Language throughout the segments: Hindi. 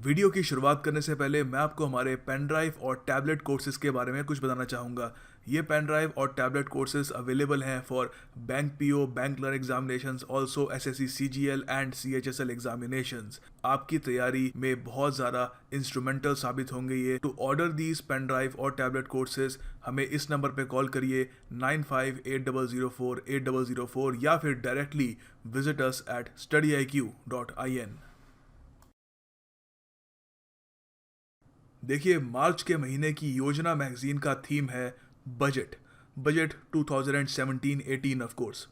वीडियो की शुरुआत करने से पहले मैं आपको हमारे पेन ड्राइव और टैबलेट कोर्सेज के बारे में कुछ बताना चाहूँगा। ये पेन ड्राइव और टैबलेट कोर्सेज अवेलेबल हैं for bank PO, bank clerk examinations, also SSC CGL and CHSL examinations. आपकी तैयारी में बहुत ज़्यादा इंस्ट्रूमेंटल साबित होंगे ये। To order these pen drive और टैबलेट कोर्सेज हमें इस नंबर पे कॉल करिए 9580048004 या फिर directly visit us at studiiq.in। देखिए, मार्च के महीने की योजना मैगजीन का थीम है बजट। Budget 2017-18 of course.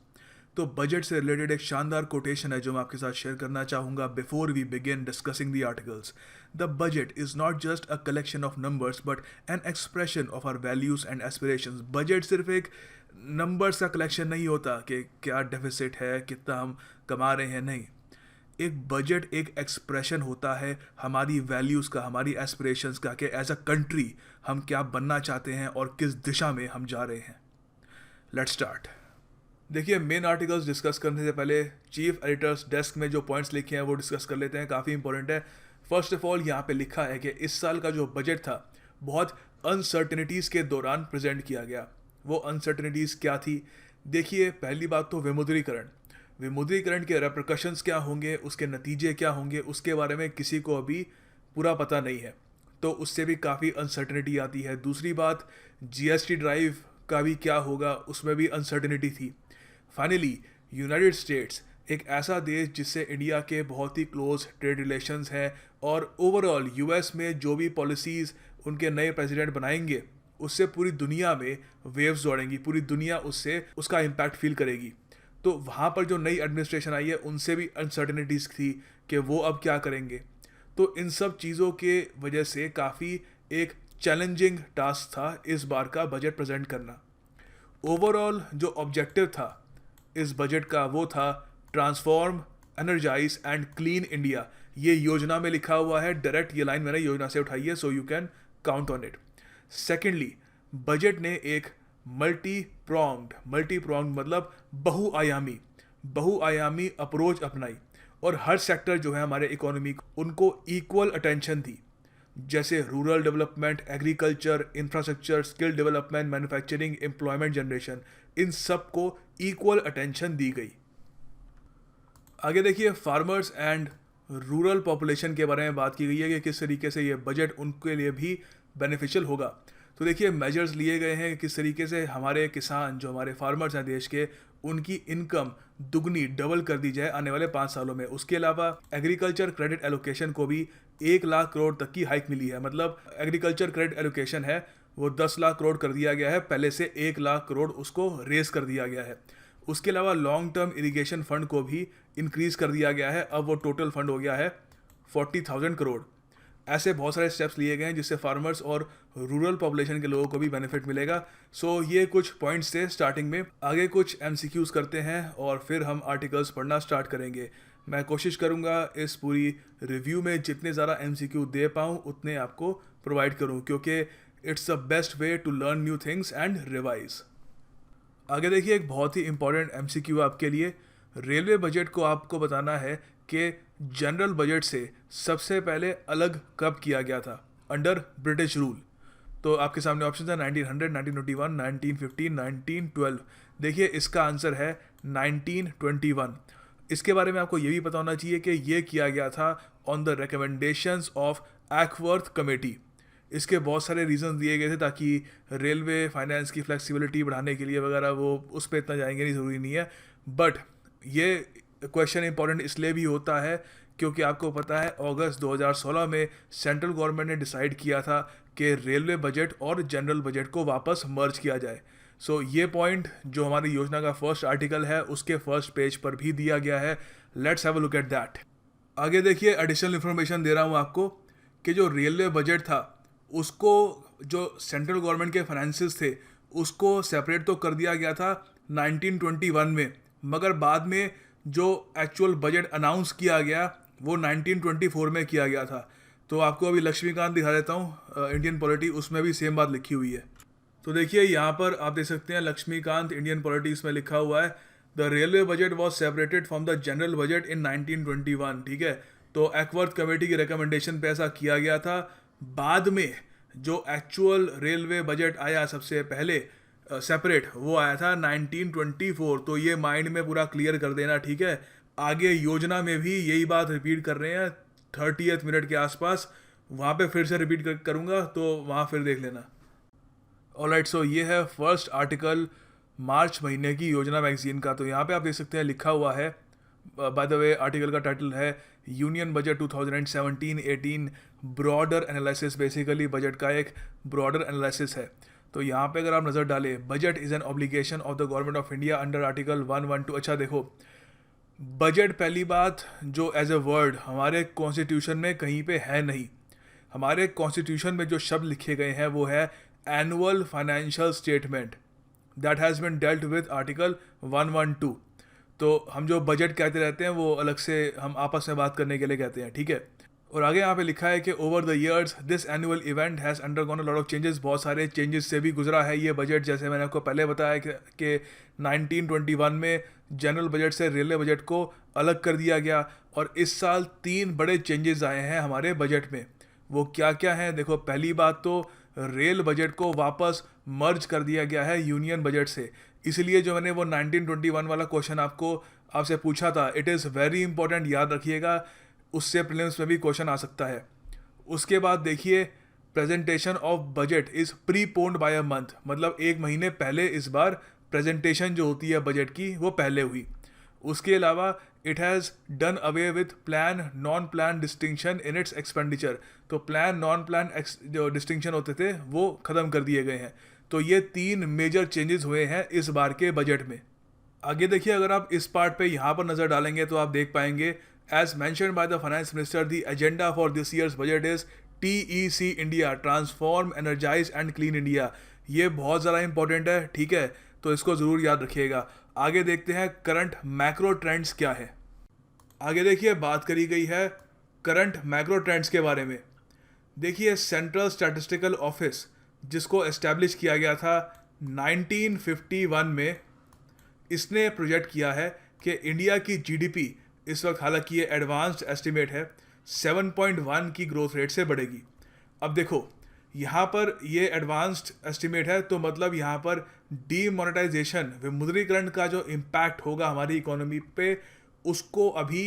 तो बजट से रिलेटेड एक शानदार कोटेशन है जो मैं आपके साथ शेयर करना चाहूँगा before we begin discussing the articles. The budget is not just a collection of numbers but an expression of our values and aspirations. Budget सिर्फ एक नंबर्स का कलेक्शन नहीं होता कि क्या डेफिसिट है, कितना हम कमा रहे हैं, नहीं। एक बजट एक एक्सप्रेशन होता है हमारी वैल्यूज़ का, हमारी एस्पिरेशंस का, कि एज अ कंट्री हम क्या बनना चाहते हैं और किस दिशा में हम जा रहे हैं। Let's start. देखिए, मेन आर्टिकल्स डिस्कस करने से पहले चीफ एडिटर्स डेस्क में जो पॉइंट्स लिखे हैं वो डिस्कस कर लेते हैं, काफ़ी इंपॉर्टेंट है। फर्स्ट ऑफ ऑल यहाँ पे लिखा है कि इस साल का जो बजट था बहुत अनसर्टनिटीज़ के दौरान प्रेजेंट किया गया। वो अनसर्टनिटीज़ क्या थी? देखिए, पहली बात तो विमुद्रीकरण। विमुद्रीकरण के रेप्रकशंस क्या होंगे, उसके नतीजे क्या होंगे, उसके बारे में किसी को अभी पूरा पता नहीं है, तो उससे भी काफ़ी अनसर्टनिटी आती है। दूसरी बात, जीएसटी ड्राइव का भी क्या होगा, उसमें भी अनसर्टनिटी थी। फाइनली, यूनाइटेड स्टेट्स एक ऐसा देश जिससे इंडिया के बहुत ही क्लोज ट्रेड रिलेशंस हैं, और ओवरऑल यूएस में जो भी पॉलिसीज़ उनके नए प्रेसिडेंट बनाएंगे उससे पूरी दुनिया में वेव्स दौड़ेंगी, पूरी दुनिया उससे उसका इम्पैक्ट फील करेगी। तो वहाँ पर जो नई एडमिनिस्ट्रेशन आई है उनसे भी अनसर्टनिटीज़ थी कि वो अब क्या करेंगे। तो इन सब चीज़ों के वजह से काफ़ी एक चैलेंजिंग टास्क था इस बार का बजट प्रेजेंट करना। ओवरऑल जो ऑब्जेक्टिव था इस बजट का वो था transform, energise and clean India. ये योजना में लिखा हुआ है, डायरेक्ट ये लाइन मैंने योजना से उठाई है, so you can count on it. Secondly, budget ने एक मल्टी प्रोंग्ड मतलब बहुआयामी अप्रोच अपनाई, और हर सेक्टर जो है हमारे इकोनॉमी उनको इक्वल अटेंशन दी। जैसे rural development, agriculture, infrastructure, skill development, manufacturing, employment generation, इन सब को इक्वल अटेंशन दी गई। आगे देखिए, फार्मर्स एंड रूरल पॉपुलेशन के बारे में बात की गई है कि किस तरीके से ये बजट उनके लिए भी बेनिफिशियल होगा। तो देखिए, मेजर्स लिए गए हैं किस तरीके से हमारे किसान, जो हमारे फार्मर्स हैं देश के, उनकी इनकम दुगनी डबल कर दी जाए आने वाले 5 सालों में। उसके अलावा एग्रीकल्चर क्रेडिट एलोकेशन को भी 1 लाख करोड़ तक की हाइक मिली है। मतलब एग्रीकल्चर क्रेडिट एलोकेशन है वो 10 लाख करोड़ कर दिया गया है, पहले से 1 लाख करोड़ उसको रेस कर दिया गया है। उसके अलावा लॉन्ग टर्म इरिगेशन फंड को भी इंक्रीज कर दिया गया है, अब वो टोटल फंड हो गया है 40,000 करोड़। ऐसे बहुत सारे स्टेप्स लिए गए हैं जिससे फार्मर्स और रूरल पॉपुलेशन के लोगों को भी बेनिफिट मिलेगा। सो ये कुछ पॉइंट्स थे स्टार्टिंग में। आगे कुछ एमसीक्यूज करते हैं और फिर हम आर्टिकल्स पढ़ना स्टार्ट करेंगे। मैं कोशिश करूंगा इस पूरी रिव्यू में जितने ज़्यादा एमसीक्यू दे पाऊँ उतने आपको प्रोवाइड करूँ, क्योंकि it's the best way to learn new things and revise. आगे देखिए, एक बहुत ही इंपॉर्टेंट एमसीक्यू आपके लिए। रेलवे बजट को आपको बताना है कि जनरल बजट से सबसे पहले अलग कब किया गया था अंडर ब्रिटिश रूल। तो आपके सामने ऑप्शन है 1900, 1921, 1915, 1912। देखिए, इसका आंसर है 1921। इसके बारे में आपको ये भी पता होना चाहिए कि ये किया गया था on the recommendations of Acworth committee. इसके बहुत सारे रीजन दिए गए थे ताकि रेलवे फाइनेंस की फ्लेक्सिबिलिटी बढ़ाने के लिए वगैरह, वो उस पर इतना जाएंगे नहीं, ज़रूरी नहीं है। बट ये क्वेश्चन इंपॉर्टेंट इसलिए भी होता है क्योंकि आपको पता है अगस्त 2016 में सेंट्रल गवर्नमेंट ने डिसाइड किया था कि रेलवे बजट और जनरल बजट को वापस मर्ज किया जाए। सो ये पॉइंट जो हमारी योजना का फर्स्ट आर्टिकल है उसके फर्स्ट पेज पर भी दिया गया है। Let's have a look at that. आगे देखिए, एडिशनल इन्फॉर्मेशन दे रहा हूँ आपको कि जो रेलवे बजट था उसको, जो सेंट्रल गवर्नमेंट के फाइनेंसेस थे उसको सेपरेट तो कर दिया गया था 1921 में, मगर बाद में जो एक्चुअल बजट अनाउंस किया गया वो 1924 में किया गया था। तो आपको अभी लक्ष्मीकांत दिखा देता हूँ, इंडियन पॉलिटी, उसमें भी सेम बात लिखी हुई है। तो देखिए, यहाँ पर आप देख सकते हैं लक्ष्मीकांत इंडियन पॉलिटिक्स में लिखा हुआ है the railway budget was separated from the general budget in 1921। ठीक है, तो एक्वर्थ कमेटी की रिकमेंडेशन पे ऐसा किया गया था। बाद में जो एक्चुअल रेलवे बजट आया सबसे पहले सेपरेट, वो आया था 1924। तो ये माइंड में पूरा क्लियर कर देना, ठीक है। आगे योजना में भी यही बात रिपीट कर रहे हैं 30th मिनट के आसपास, वहाँ पे फिर से रिपीट करूँगा, तो वहाँ फिर देख लेना। ऑलराइट, सो ये है फर्स्ट आर्टिकल मार्च महीने की योजना मैगजीन का। तो यहाँ पे आप देख सकते हैं लिखा हुआ है, बाय द वे आर्टिकल का टाइटल है union budget 2017-18 broader analysis. Basically budget का एक ब्रॉडर एनालिसिस है। तो यहाँ पे अगर आप नज़र डालें, budget is an obligation of the government of India under article 112। अच्छा देखो, बजट पहली बात जो एज ए वर्ड हमारे कॉन्स्टिट्यूशन में कहीं पे है नहीं। हमारे कॉन्स्टिट्यूशन में जो शब्द लिखे गए हैं वो है annual financial statement, that has been dealt with article 112। तो हम जो बजट कहते रहते हैं वो अलग से हम आपस में बात करने के लिए कहते हैं, ठीक है। और आगे यहाँ पे लिखा है कि over the years this annual event has undergone a lot of changes. बहुत सारे चेंजेस से भी गुजरा है ये बजट। जैसे मैंने आपको पहले बताया कि 1921 में जनरल बजट से रेलवे बजट को अलग कर दिया गया, और इस साल 3 बड़े चेंजेस आए हैं हमारे बजट में। वो क्या क्या हैं? देखो, पहली बात तो रेल बजट को वापस मर्ज कर दिया गया है यूनियन बजट से। इसलिए जो मैंने वो 1921 वाला क्वेश्चन आपसे पूछा था, इट इज़ वेरी इंपॉर्टेंट, याद रखिएगा, उससे प्रीलिम्स में भी क्वेश्चन आ सकता है। उसके बाद देखिए, presentation of budget is preponed by a month, मतलब 1 महीने पहले इस बार प्रेजेंटेशन जो होती है बजट की वो पहले हुई। उसके अलावा it has done away with plan non plan distinction in its expenditure. तो प्लान नॉन प्लान जो डिस्टिंक्शन होते थे वो ख़त्म कर दिए गए हैं। तो ये 3 मेजर चेंजेस हुए हैं इस बार के बजट में। आगे देखिए, अगर आप इस पार्ट पे यहाँ पर नज़र डालेंगे तो आप देख पाएंगे, as mention by the finance minister, the agenda for this year's budget is TEC India, transform energise and clean India. ये बहुत ज़्यादा इंपॉर्टेंट है, ठीक है, तो इसको ज़रूर याद रखिएगा। आगे देखते हैं करंट मैक्रो ट्रेंड्स क्या है। आगे देखिए, बात करी गई है करंट मैक्रो ट्रेंड्स के बारे में। देखिए, सेंट्रल स्टैटिस्टिकल ऑफिस, जिसको एस्टैब्लिश किया गया था 1951 में, इसने प्रोजेक्ट किया है कि इंडिया की GDP इस वक्त, हालांकि ये एडवांस्ड एस्टिमेट है, 7.1 की ग्रोथ रेट से बढ़ेगी। अब देखो, यहाँ पर ये एडवांस्ड एस्टिमेट है, तो मतलब यहाँ पर डीमोनेटाइजेशन, विमुद्रीकरण का जो इम्पैक्ट होगा हमारी इकोनॉमी पे, उसको अभी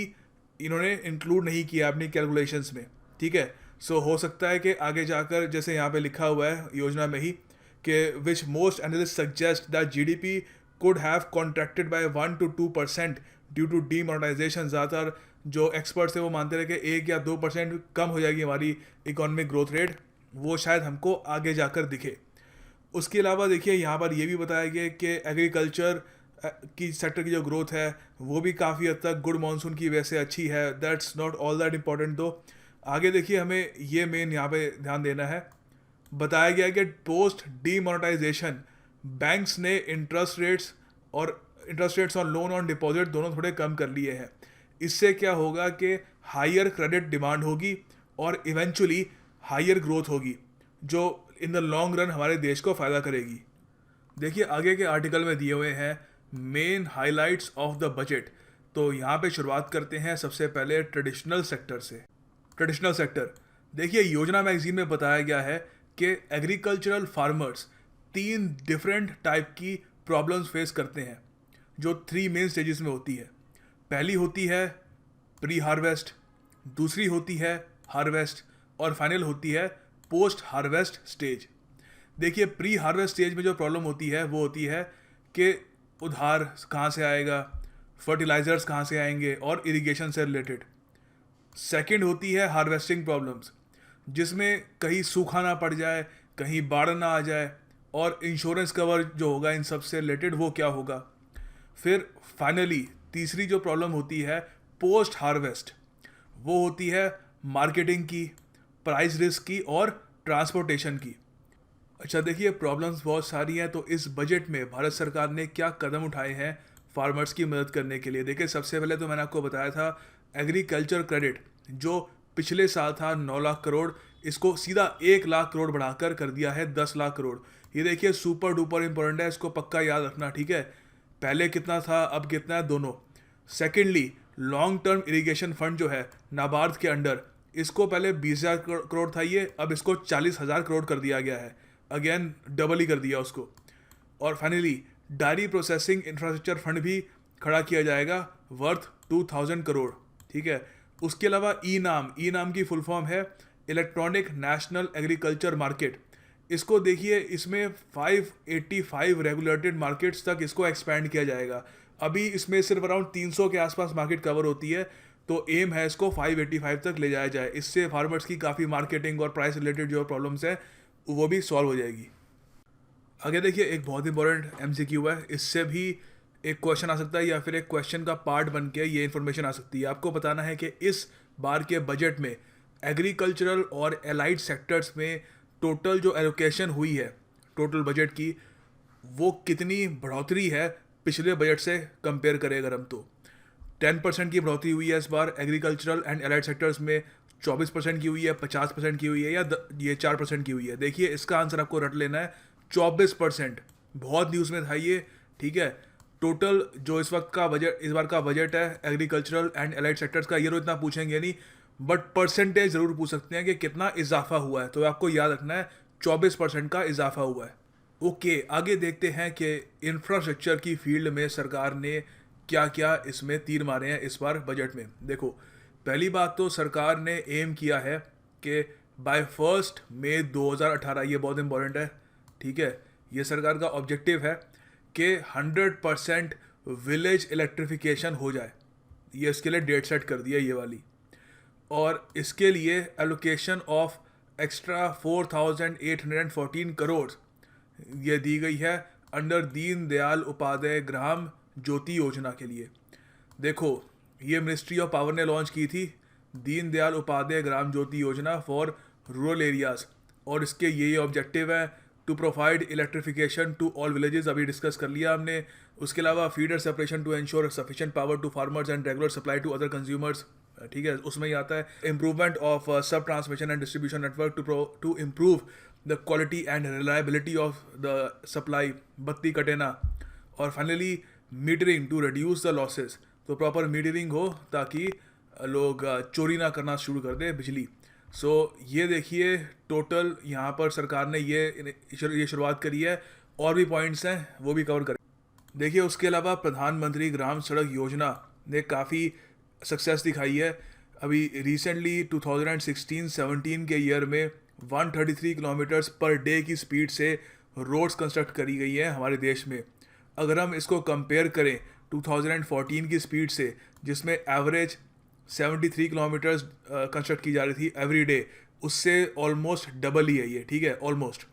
इन्होंने इंक्लूड नहीं किया अपनी कैलकुलेशंस में, ठीक है। सो हो सकता है कि आगे जाकर, जैसे यहाँ पे लिखा हुआ है योजना में ही, कि which most analyst suggest that GDP could have contracted by 1 to 2% due to demonetisation. ज़्यादातर जो एक्सपर्ट्स हैं वो मानते रहे कि 1 या 2% कम हो जाएगी हमारी इकोनॉमिक ग्रोथ रेट, वो शायद हमको आगे जाकर दिखे। उसके अलावा देखिए, यहाँ पर ये भी बताया गया कि एग्रीकल्चर की सेक्टर की जो ग्रोथ है वो भी काफ़ी हद तक गुड मानसून की वजह से अच्छी है। That's not all that important दो। आगे देखिए, हमें ये मेन यहाँ पे ध्यान देना है। बताया गया कि पोस्ट डीमोनेटाइजेशन बैंक्स ने interest rates on loan on deposit दोनों थोड़े कम कर लिए हैं। इससे क्या होगा कि हायर क्रेडिट डिमांड होगी और इवेंचुअली हायर ग्रोथ होगी, जो इन द लॉन्ग रन हमारे देश को फ़ायदा करेगी। देखिए, आगे के आर्टिकल में दिए हुए हैं main highlights of the budget. तो यहाँ पे शुरुआत करते हैं सबसे पहले ट्रेडिशनल सेक्टर से। ट्रेडिशनल सेक्टर, देखिए, योजना मैगजीन में बताया गया है कि एग्रीकल्चरल फार्मर्स 3 डिफरेंट टाइप की प्रॉब्लम्स फेस करते हैं, जो 3 मेन स्टेजेस में होती है। पहली होती है प्री हार्वेस्ट, दूसरी होती है हार्वेस्ट, और फाइनल होती है पोस्ट हार्वेस्ट स्टेज। देखिए, प्री हार्वेस्ट स्टेज में जो प्रॉब्लम होती है वो होती है कि उधार कहाँ से आएगा, फर्टिलाइजर्स कहाँ से आएंगे, और इरिगेशन से रिलेटेड। सेकंड होती है हार्वेस्टिंग प्रॉब्लम्स, जिसमें कहीं सूखा ना पड़ जाए, कहीं बाढ़ ना आ जाए, और इंश्योरेंस कवर जो होगा इन सब से रिलेटेड वो क्या होगा। फिर फाइनली तीसरी जो प्रॉब्लम होती है पोस्ट हार्वेस्ट, वो होती है मार्केटिंग की, प्राइस रिस्क की और ट्रांसपोर्टेशन की। अच्छा देखिए, प्रॉब्लम्स बहुत सारी हैं, तो इस बजट में भारत सरकार ने क्या कदम उठाए हैं फार्मर्स की मदद करने के लिए। देखिए, सबसे पहले तो मैंने आपको बताया था एग्रीकल्चर क्रेडिट, जो पिछले साल था 9 लाख करोड़, इसको सीधा 1 लाख करोड़ बढ़ाकर कर दिया है 10 लाख करोड़। ये देखिए, सुपर डुपर इंपॉर्टेंट है, इसको पक्का याद रखना, ठीक है। पहले कितना था, अब कितना है, दोनों। Secondly, long term irrigation fund जो है नाबार्ड के अंडर, इसको पहले 20,000 करोड़ था ये, अब इसको 40,000 करोड़ कर दिया गया है, अगेन डबल ही कर दिया उसको। और finally diary processing infrastructure fund भी खड़ा किया जाएगा वर्थ 2,000 करोड़, ठीक है। उसके अलावा ई नाम की फुल फॉर्म है इलेक्ट्रॉनिक नेशनल एग्रीकल्चर मार्केट। इसको देखिए, इसमें 585 रेगुलेटेड मार्केट्स तक इसको एक्सपैंड किया जाएगा। अभी इसमें सिर्फ अराउंड 300 के आसपास मार्केट कवर होती है, तो एम है इसको 585 तक ले जाया जाए। इससे फार्मर्स की काफ़ी मार्केटिंग और प्राइस रिलेटेड जो प्रॉब्लम्स है वो भी सॉल्व हो जाएगी। आगे देखिए, एक बहुत इंपॉर्टेंट एमसीक्यू है, इससे भी एक क्वेश्चन आ सकता है या फिर एक क्वेश्चन का पार्ट बन के ये इन्फॉर्मेशन आ सकती है। आपको बताना है कि इस बार के बजट में एग्रीकल्चरल और एलाइड सेक्टर्स में टोटल जो एलोकेशन हुई है टोटल बजट की, वो कितनी बढ़ोतरी है पिछले बजट से कंपेयर करें अगर हम, तो 10% की बढ़ोतरी हुई है इस बार एग्रीकल्चरल एंड एलाइड सेक्टर्स में, 24% की हुई है, 50% की हुई है, या ये 4% की हुई है। देखिए, इसका आंसर आपको रट लेना है 24%। बहुत न्यूज़ में था ये, ठीक है। टोटल जो इस बार का बजट है एग्रीकल्चरल एंड एलाइड सेक्टर्स का, ये तो इतना पूछेंगे नहीं, बट परसेंटेज ज़रूर पूछ सकते हैं कि कितना इजाफा हुआ है, तो आपको याद रखना है 24% का इजाफा हुआ है। ओके, आगे देखते हैं कि इंफ्रास्ट्रक्चर की फील्ड में सरकार ने क्या क्या इसमें तीर मारे हैं इस बार बजट में। देखो, पहली बात तो सरकार ने एम किया है कि बाय 1 मई 2018, ये बहुत इंपॉर्टेंट है, ठीक है, ये सरकार का ऑब्जेक्टिव है कि 100% विलेज इलेक्ट्रिफिकेशन हो जाए। ये इसके लिए डेट सेट कर दिया ये वाली, और इसके लिए एलोकेशन ऑफ एक्स्ट्रा 4,814 करोड़ ये दी गई है अंडर दीन दयाल उपाध्याय ग्राम ज्योति योजना के लिए। देखो, ये मिनिस्ट्री ऑफ पावर ने लॉन्च की थी दीन दयाल उपाध्याय ग्राम ज्योति योजना फॉर रूरल एरियाज, और इसके ये ऑब्जेक्टिव है to provide electrification to all villages, अभी डिस्कस कर लिया हमने। उसके अलावा feeder separation to ensure sufficient power to farmers and regular supply to other consumers, ठीक है, उसमें ही आता है improvement of sub transmission and distribution network to improve the quality and reliability of the supply, बत्ती कटे ना। और finally metering to reduce the losses, तो प्रॉपर मीटरिंग हो ताकि लोग चोरी ना करना शुरू कर दे बिजली। सो ये देखिए, टोटल यहाँ पर सरकार ने ये शुरुआत करी है, और भी पॉइंट्स हैं वो भी कवर करें। देखिए, उसके अलावा प्रधानमंत्री ग्राम सड़क योजना ने काफ़ी सक्सेस दिखाई है। अभी रिसेंटली 2016-17 के ईयर में 133 किलोमीटर्स पर डे की स्पीड से रोड्स कंस्ट्रक्ट करी गई है हमारे देश में। अगर हम इसको कंपेयर करें 2014 की स्पीड से, जिसमें एवरेज 73 किलोमीटर्स कंस्ट्रक्ट की जा रही थी एवरी डे, उससे ऑलमोस्ट डबल ही है ये, ठीक है, ऑलमोस्ट।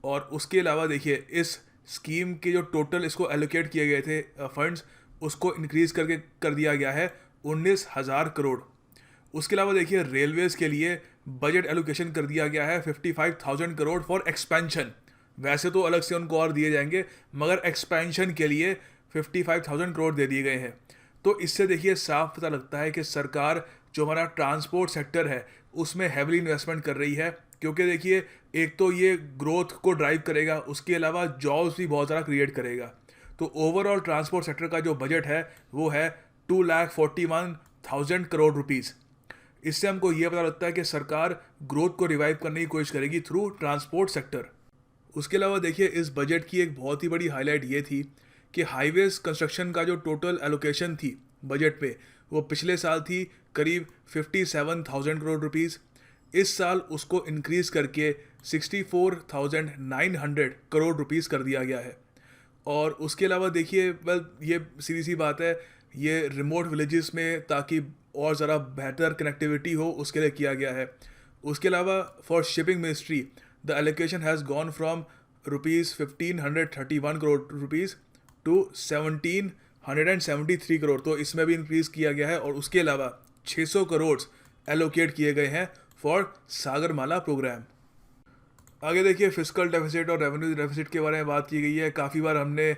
और उसके अलावा देखिए, इस स्कीम के जो टोटल इसको एलोकेट किए गए थे फंड्स, उसको इंक्रीज करके कर दिया गया है 19,000 करोड़। उसके अलावा देखिए, रेलवेज़ के लिए बजट एलोकेशन कर दिया गया है 55,000 करोड़ फॉर एक्सपेंशन। वैसे तो अलग से उनको और दिए जाएंगे, मगर एक्सपेंशन के लिए 55,000 करोड़ दे दिए गए हैं। तो इससे देखिए साफ पता लगता है कि सरकार जो हमारा ट्रांसपोर्ट सेक्टर है उसमें हैविली इन्वेस्टमेंट कर रही है, क्योंकि देखिए, एक तो ये ग्रोथ को ड्राइव करेगा, उसके अलावा जॉब्स भी बहुत ज़्यादा क्रिएट करेगा। तो ओवरऑल ट्रांसपोर्ट सेक्टर का जो बजट है वो है 2,41,000 करोड़ रुपीज़। इससे हमको ये पता लगता है कि सरकार ग्रोथ को रिवाइव करने की कोशिश करेगी थ्रू ट्रांसपोर्ट सेक्टर। उसके अलावा देखिए, इस बजट की एक बहुत ही बड़ी हाईलाइट ये थी कि हाईवेज कंस्ट्रक्शन का जो टोटल एलोकेशन थी बजट पे, वो पिछले साल थी करीब 57,000 करोड़ रुपीज़। इस साल उसको इंक्रीज़ करके 64,900 करोड़ रुपीज़ कर दिया गया है। और उसके अलावा देखिए, वेल, ये सीधी सी बात है, ये रिमोट विलेजेस में ताकि और ज़रा बेहतर कनेक्टिविटी हो उसके लिए किया गया है। उसके अलावा for shipping ministry the allocation has gone from ₹1,531 crore rupees to 1,773 crore, तो इसमें भी इंक्रीज़ किया गया है। और उसके अलावा 600 करोड़ एलोकेट किए गए हैं फॉर सागरमाला प्रोग्राम। आगे देखिए, फिस्कल डेफिसिट और रेवेन्यू डेफिसिट के बारे में बात की गई है। काफ़ी बार हमने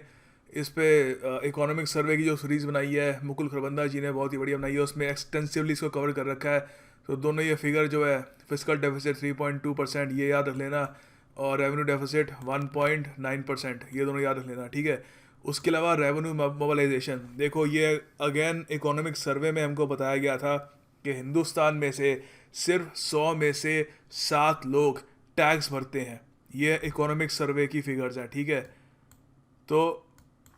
इस पे इकोनॉमिक सर्वे की जो सीरीज़ बनाई है, मुकुल खरबंदा जी ने बहुत ही बढ़िया बनाई है, उसमें एक्सटेंसिवली इसको कवर कर रखा है। तो दोनों ये फिगर जो है, फिस्कल डेफिसिट 3.2%, ये याद रख लेना, और रेवेन्यू डेफिसिट 1.9%, ये दोनों याद रख लेना, ठीक है। उसके अलावा रेवेन्यू मोबिलाइजेशन, देखो ये अगेन इकोनॉमिक सर्वे में हमको बताया गया था कि हिंदुस्तान में से सिर्फ 100 में से 7 लोग टैक्स भरते हैं। ये इकोनॉमिक सर्वे की फिगर्स हैं, ठीक है। तो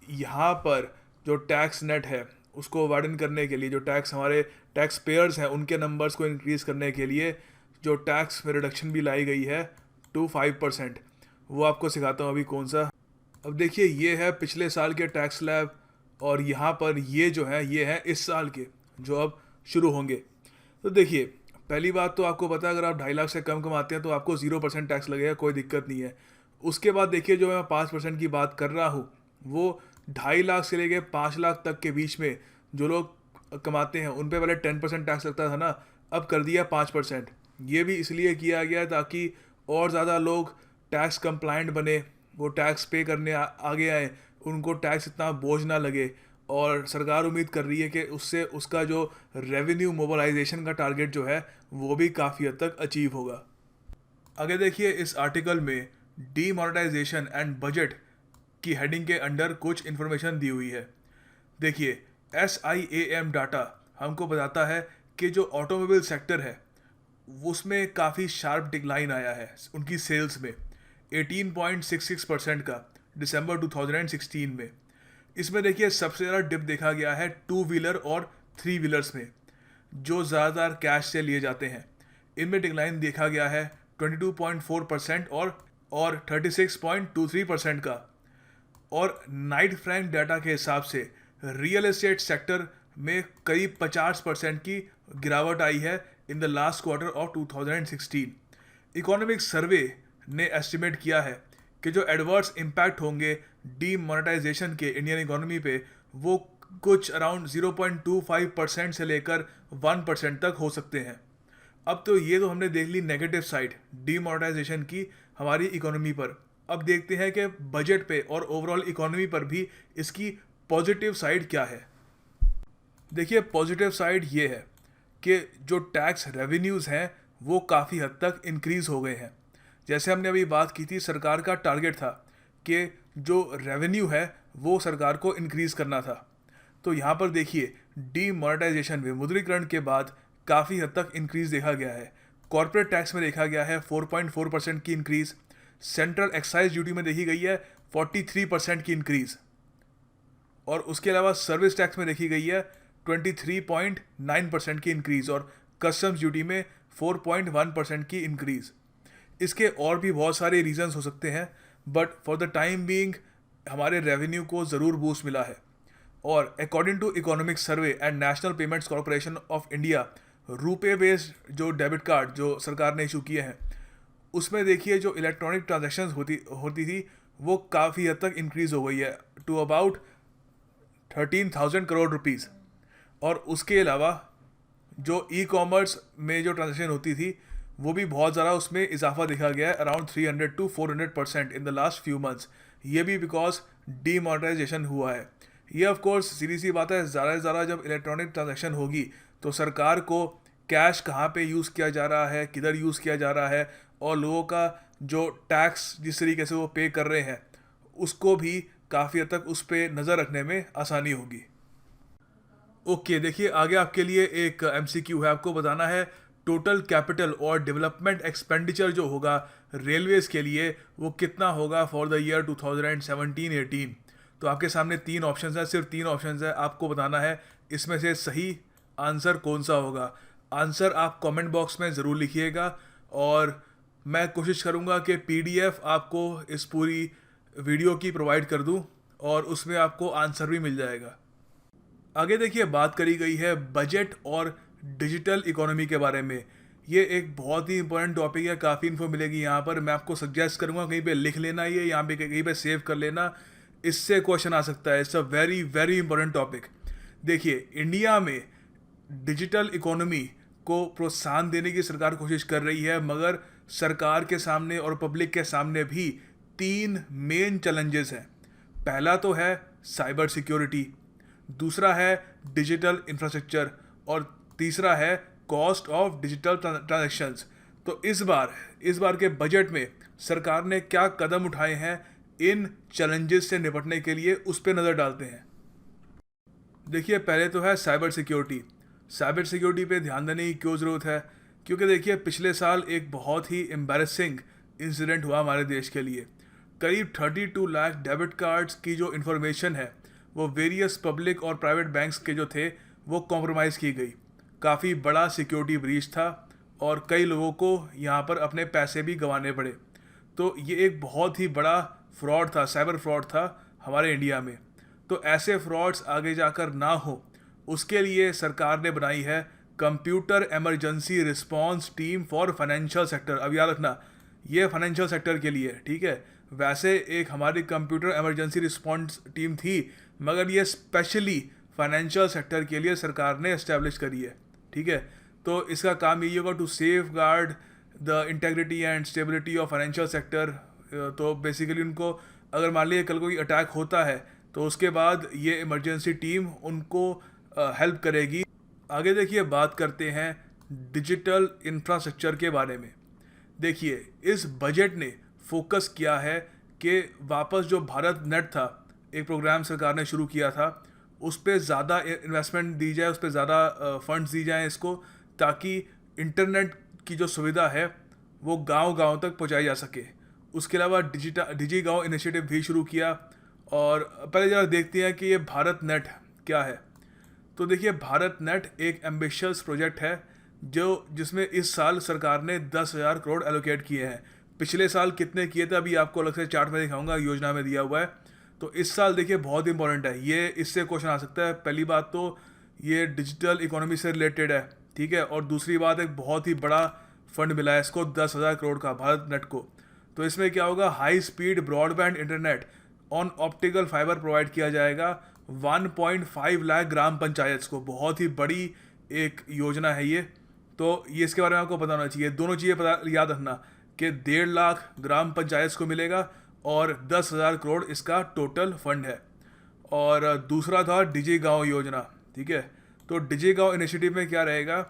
यहाँ पर जो टैक्स नेट है उसको वार्डन करने के लिए, जो टैक्स हमारे टैक्स पेयर्स हैं उनके नंबर्स को इंक्रीज़ करने के लिए जो टैक्स में रिडक्शन भी लाई गई है टू 5%, वो आपको सिखाता हूँ अभी कौन सा। अब देखिए ये है पिछले साल के टैक्स स्लैब, और यहाँ पर ये जो है ये है इस साल के जो अब शुरू होंगे। तो देखिए पहली बात तो आपको पता है अगर आप 2.5 लाख से कम कमाते हैं तो आपको 0% टैक्स लगेगा, कोई दिक्कत नहीं है। उसके बाद देखिए जो मैं 5% की बात कर रहा हूँ वो 2.5 लाख से लेके 5 लाख तक के बीच में जो लोग कमाते हैं उन पे पहले 10% टैक्स लगता था ना, अब कर दिया 5%। ये भी इसलिए किया गया ताकि और ज़्यादा लोग टैक्स कंप्लायंट बने, वो टैक्स पे करने आगे आए, उनको टैक्स इतना बोझ ना लगे। और सरकार उम्मीद कर रही है कि उससे उसका जो रेवेन्यू मोबिलाइजेशन का टारगेट जो है वो भी काफ़ी हद तक अचीव होगा। आगे देखिए इस आर्टिकल में डीमोनेटाइजेशन एंड बजट की हेडिंग के अंडर कुछ इन्फॉर्मेशन दी हुई है। देखिए SIAM डाटा हमको बताता है कि जो ऑटोमोबाइल सेक्टर है उसमें काफ़ी शार्प डिक्लाइन आया है उनकी सेल्स में 18.66% का दिसंबर 2016 में। इसमें देखिए सबसे ज़्यादा डिप देखा गया है 2 व्हीलर और 3 व्हीलर्स में जो ज़्यादातर कैश से लिए जाते हैं। इनमें डिक्लाइन देखा गया है 22.4% और 36.23% का। और नाइट फ्रैंक डाटा के हिसाब से रियल एस्टेट सेक्टर में करीब 50% की गिरावट आई है in the last quarter of 2016। Economic survey ने एस्टिमेट किया है कि जो एडवर्स इम्पैक्ट होंगे डीमोनेटाइजेशन के इंडियन इकोनॉमी पे वो कुछ अराउंड 0.25% से लेकर 1% तक हो सकते हैं। अब तो ये तो हमने देख ली नेगेटिव साइड डीमोनेटाइजेशन की हमारी इकोनॉमी पर। अब देखते हैं कि बजट पे और ओवरऑल इकोनॉमी पर भी इसकी पॉजिटिव साइड क्या है। देखिए पॉजिटिव साइड ये है कि जो टैक्स रेवेन्यूज़ हैं वो काफ़ी हद तक इंक्रीज़ हो गए हैं। जैसे हमने अभी बात की थी सरकार का टारगेट था कि जो रेवेन्यू है वो सरकार को इंक्रीज़ करना था। तो यहाँ पर देखिए डीमोनेटाइजेशन विमुद्रीकरण के बाद काफ़ी हद तक इंक्रीज़ देखा गया है। कॉर्पोरेट टैक्स में देखा गया है 4.4% की इंक्रीज़, सेंट्रल एक्साइज ड्यूटी में देखी गई है 43% की इंक्रीज़, और उसके अलावा सर्विस टैक्स में देखी गई है 23.9% की इंक्रीज़, और कस्टम्स ड्यूटी में 4.1% की इंक्रीज़। इसके और भी बहुत सारे रीजंस हो सकते हैं, but for the time being हमारे रेवेन्यू को ज़रूर बूस्ट मिला है। और according to economic survey and national payments corporation of India, RuPay based जो डेबिट कार्ड जो सरकार ने इशू किए हैं उसमें देखिए जो इलेक्ट्रॉनिक ट्रांजैक्शंस होती थी वो काफ़ी हद तक इंक्रीज़ हो गई है टू अबाउट 13,000 करोड़ रुपीज़। और उसके अलावा जो ई कॉमर्स में जो ट्रांजैक्शन होती थी वो भी बहुत ज़्यादा उसमें इजाफा देखा गया है around 300 to 400% in the last few months. ये भी बिकॉज डीमोनेटाइजेशन हुआ है। ये ऑफ कोर्स सीधी सी बात है, ज़्यादा से ज़्यादा जब इलेक्ट्रॉनिक ट्रांजैक्शन होगी तो सरकार को कैश कहाँ पे यूज़ किया जा रहा है, किधर यूज़ किया जा रहा है, और लोगों का जो टैक्स जिस तरीके से वो पे कर रहे हैं उसको भी काफ़ी हद तक उस पर नज़र रखने में आसानी होगी। ओके देखिए आगे आपके लिए एक MCQ है, आपको बताना है टोटल कैपिटल और डेवलपमेंट एक्सपेंडिचर जो होगा रेलवेज़ के लिए वो कितना होगा फॉर द ईयर 2017-18। तो आपके सामने 3 ऑप्शंस हैं, सिर्फ 3 ऑप्शंस हैं, आपको बताना है इसमें से सही आंसर कौन सा होगा। आंसर आप कमेंट बॉक्स में ज़रूर लिखिएगा और मैं कोशिश करूँगा कि PDF आपको इस पूरी वीडियो की प्रोवाइड कर दूँ और उसमें आपको आंसर भी मिल जाएगा। आगे देखिए बात करी गई है बजट और डिजिटल इकोनॉमी के बारे में। ये एक बहुत ही इंपॉर्टेंट टॉपिक है, काफ़ी इन्फो मिलेगी यहाँ पर। मैं आपको सजेस्ट करूँगा कहीं पे लिख लेना, ये यहाँ पे कहीं पे सेव कर लेना, इससे क्वेश्चन आ सकता है। It's a very very important topic. देखिए इंडिया में डिजिटल इकोनॉमी को प्रोत्साहन देने की सरकार कोशिश कर रही है, मगर सरकार के सामने और पब्लिक के सामने भी 3 मेन चैलेंजेस हैं। पहला तो है साइबर सिक्योरिटी, दूसरा है डिजिटल इंफ्रास्ट्रक्चर, और तीसरा है कॉस्ट ऑफ डिजिटल ट्रांजैक्शंस। तो इस बार के बजट में सरकार ने क्या कदम उठाए हैं इन चैलेंजेस से निपटने के लिए उस पर नज़र डालते हैं। देखिए, पहले तो है साइबर सिक्योरिटी। साइबर सिक्योरिटी पे ध्यान देने की क्यों ज़रूरत है? क्योंकि देखिए, पिछले साल एक बहुत ही एम्बैरेसिंग इंसिडेंट हुआ हमारे देश के लिए। करीब 32 लाख डेबिट कार्ड्स की जो इन्फॉर्मेशन है वो वेरियस पब्लिक और प्राइवेट बैंक्स के जो थे वो कॉम्प्रोमाइज़ की गई। काफ़ी बड़ा सिक्योरिटी ब्रीच था और कई लोगों को यहाँ पर अपने पैसे भी गंवाने पड़े। तो ये एक बहुत ही बड़ा फ्रॉड था, साइबर फ्रॉड था हमारे इंडिया में। तो ऐसे फ्रॉड्स आगे जाकर ना हो, उसके लिए सरकार ने बनाई है computer emergency response team for financial sector. अब याद रखना, ये फाइनेंशियल सेक्टर के लिए, ठीक है। वैसे एक हमारी कंप्यूटर इमरजेंसी रिस्पांस टीम थी, मगर ये स्पेशली फाइनेंशियल सेक्टर के लिए सरकार ने इस्टेब्लिश करी है, ठीक है। तो इसका काम यही होगा to safeguard the integrity and stability of financial sector. तो बेसिकली उनको अगर मान लीजिए कल कोई अटैक होता है तो उसके बाद ये इमरजेंसी टीम उनको हेल्प करेगी। आगे देखिए, बात करते हैं डिजिटल इंफ्रास्ट्रक्चर के बारे में। देखिए, इस बजट ने फोकस किया है कि वापस जो भारत नेट था, एक प्रोग्राम सरकार ने शुरू किया था, उस पर ज़्यादा इन्वेस्टमेंट दी जाए, उस पर ज़्यादा फंड्स दी जाएँ इसको, ताकि इंटरनेट की जो सुविधा है वो गांव-गांव तक पहुंचाई जा सके। उसके अलावा डिजी गांव इनिशिएटिव भी शुरू किया। और पहले ज़रा देखते हैं कि ये भारत नेट क्या है। तो देखिए, भारत नेट एक एम्बिशियस प्रोजेक्ट है जिसमें इस साल सरकार ने 10,000 करोड़ एलोकेट किए हैं। पिछले साल कितने किए थे अभी आपको अलग से चार्ट में दिखाऊंगा, योजना में दिया हुआ है। तो इस साल देखिए बहुत इंपॉर्टेंट है ये, इससे क्वेश्चन आ सकता है। पहली बात तो ये डिजिटल इकोनॉमी से रिलेटेड है, ठीक है। और दूसरी बात, एक बहुत ही बड़ा फंड मिला है इसको 10,000 करोड़ का, भारत नेट को। तो इसमें क्या होगा, high speed broadband internet on optical fibre provide किया जाएगा 1.5 लाख ग्राम पंचायत को। बहुत ही बड़ी एक योजना है ये। तो ये इसके बारे में आपको पता होना चाहिए। दोनों चीज़ें पता याद रखना कि 1.5 लाख ग्राम पंचायत को मिलेगा और 10,000 करोड़ इसका टोटल फंड है। और दूसरा था डिजी गांव योजना, ठीक है। तो डिजी गांव इनिशिएटिव में क्या रहेगा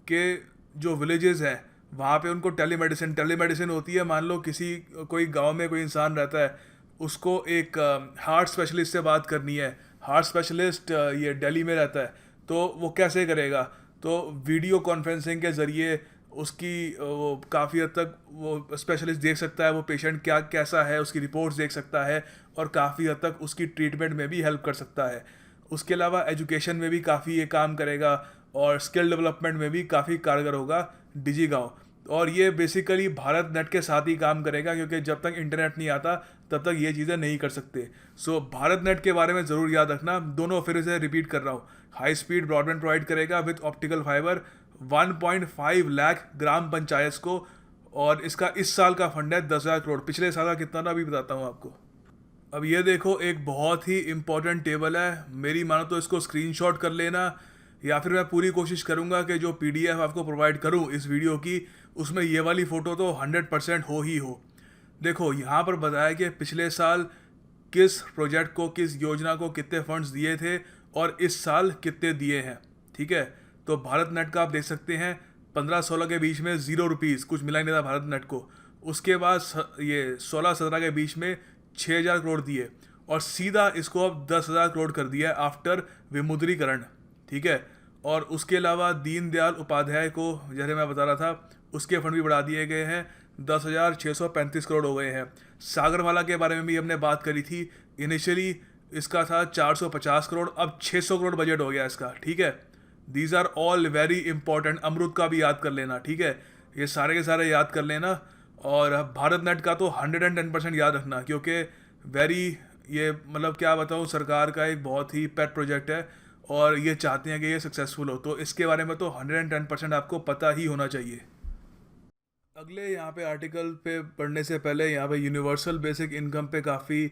कि जो विलेजेस हैं वहाँ पे उनको टेलीमेडिसिन होती है। मान लो कोई गांव में कोई इंसान रहता है, उसको एक हार्ट स्पेशलिस्ट से बात करनी है। हार्ट स्पेशलिस्ट ये दिल्ली में रहता है, तो वो कैसे करेगा? तो वीडियो कॉन्फ्रेंसिंग के ज़रिए उसकी वो काफ़ी हद तक वो स्पेशलिस्ट देख सकता है वो पेशेंट कैसा है, उसकी रिपोर्ट्स देख सकता है और काफ़ी हद तक उसकी ट्रीटमेंट में भी हेल्प कर सकता है। उसके अलावा एजुकेशन में भी काफ़ी ये काम करेगा और स्किल डेवलपमेंट में भी काफ़ी कारगर होगा डिजी गांव। और ये बेसिकली भारत नेट के साथ ही काम करेगा, क्योंकि जब तक इंटरनेट नहीं आता तब तक ये चीज़ें नहीं कर सकते। सो भारत नेट के बारे में ज़रूर याद रखना। दोनों फिर से रिपीट कर रहा हूँ, हाई स्पीड ब्रॉडबैंड प्रोवाइड करेगा विद ऑप्टिकल फाइबर 1.5 लाख ग्राम पंचायत को। और इसका इस साल का फंड है 10,000 करोड़। पिछले साल का कितना था अभी बताता हूँ आपको। अब ये देखो, एक बहुत ही इंपॉर्टेंट टेबल है। मेरी मानो तो इसको स्क्रीनशॉट कर लेना, या फिर मैं पूरी कोशिश करूँगा कि जो PDF आपको प्रोवाइड करूँ इस वीडियो की, उसमें ये वाली फ़ोटो तो 100% हो ही हो। देखो, यहाँ पर बताया कि पिछले साल किस प्रोजेक्ट को, किस योजना को कितने फंड्स दिए थे और इस साल कितने दिए हैं, ठीक है। तो भारत नेट का आप देख सकते हैं 15-16 के बीच में 0 रुपीज़, कुछ मिला ही नहीं था भारत नेट को। उसके बाद ये 16-17 के बीच में 6,000 करोड़ दिए और सीधा इसको अब 10,000 करोड़ कर दिया है आफ्टर विमुद्रीकरण, ठीक है। और उसके अलावा दीनदयाल उपाध्याय को, जैसे मैं बता रहा था, उसके फंड भी बढ़ा दिए गए हैं, 10,635 करोड़ हो गए हैं। सागरमाला के बारे में भी हमने बात करी थी। इनिशियली इसका था 450 करोड़, अब 600 करोड़ बजट हो गया इसका, ठीक है। These are all very important. अमृत का भी याद कर लेना, ठीक है। ये सारे के सारे याद कर लेना। और भारत नेट का तो 110% याद रखना, क्योंकि ये मतलब क्या बताऊँ, सरकार का एक बहुत ही पेट प्रोजेक्ट है और ये चाहते हैं कि ये सक्सेसफुल हो। तो इसके बारे में तो 110% आपको पता ही होना चाहिए। अगले यहाँ पे आर्टिकल पे पढ़ने से पहले यहाँ पे यूनिवर्सल बेसिक इनकम पे काफ़ी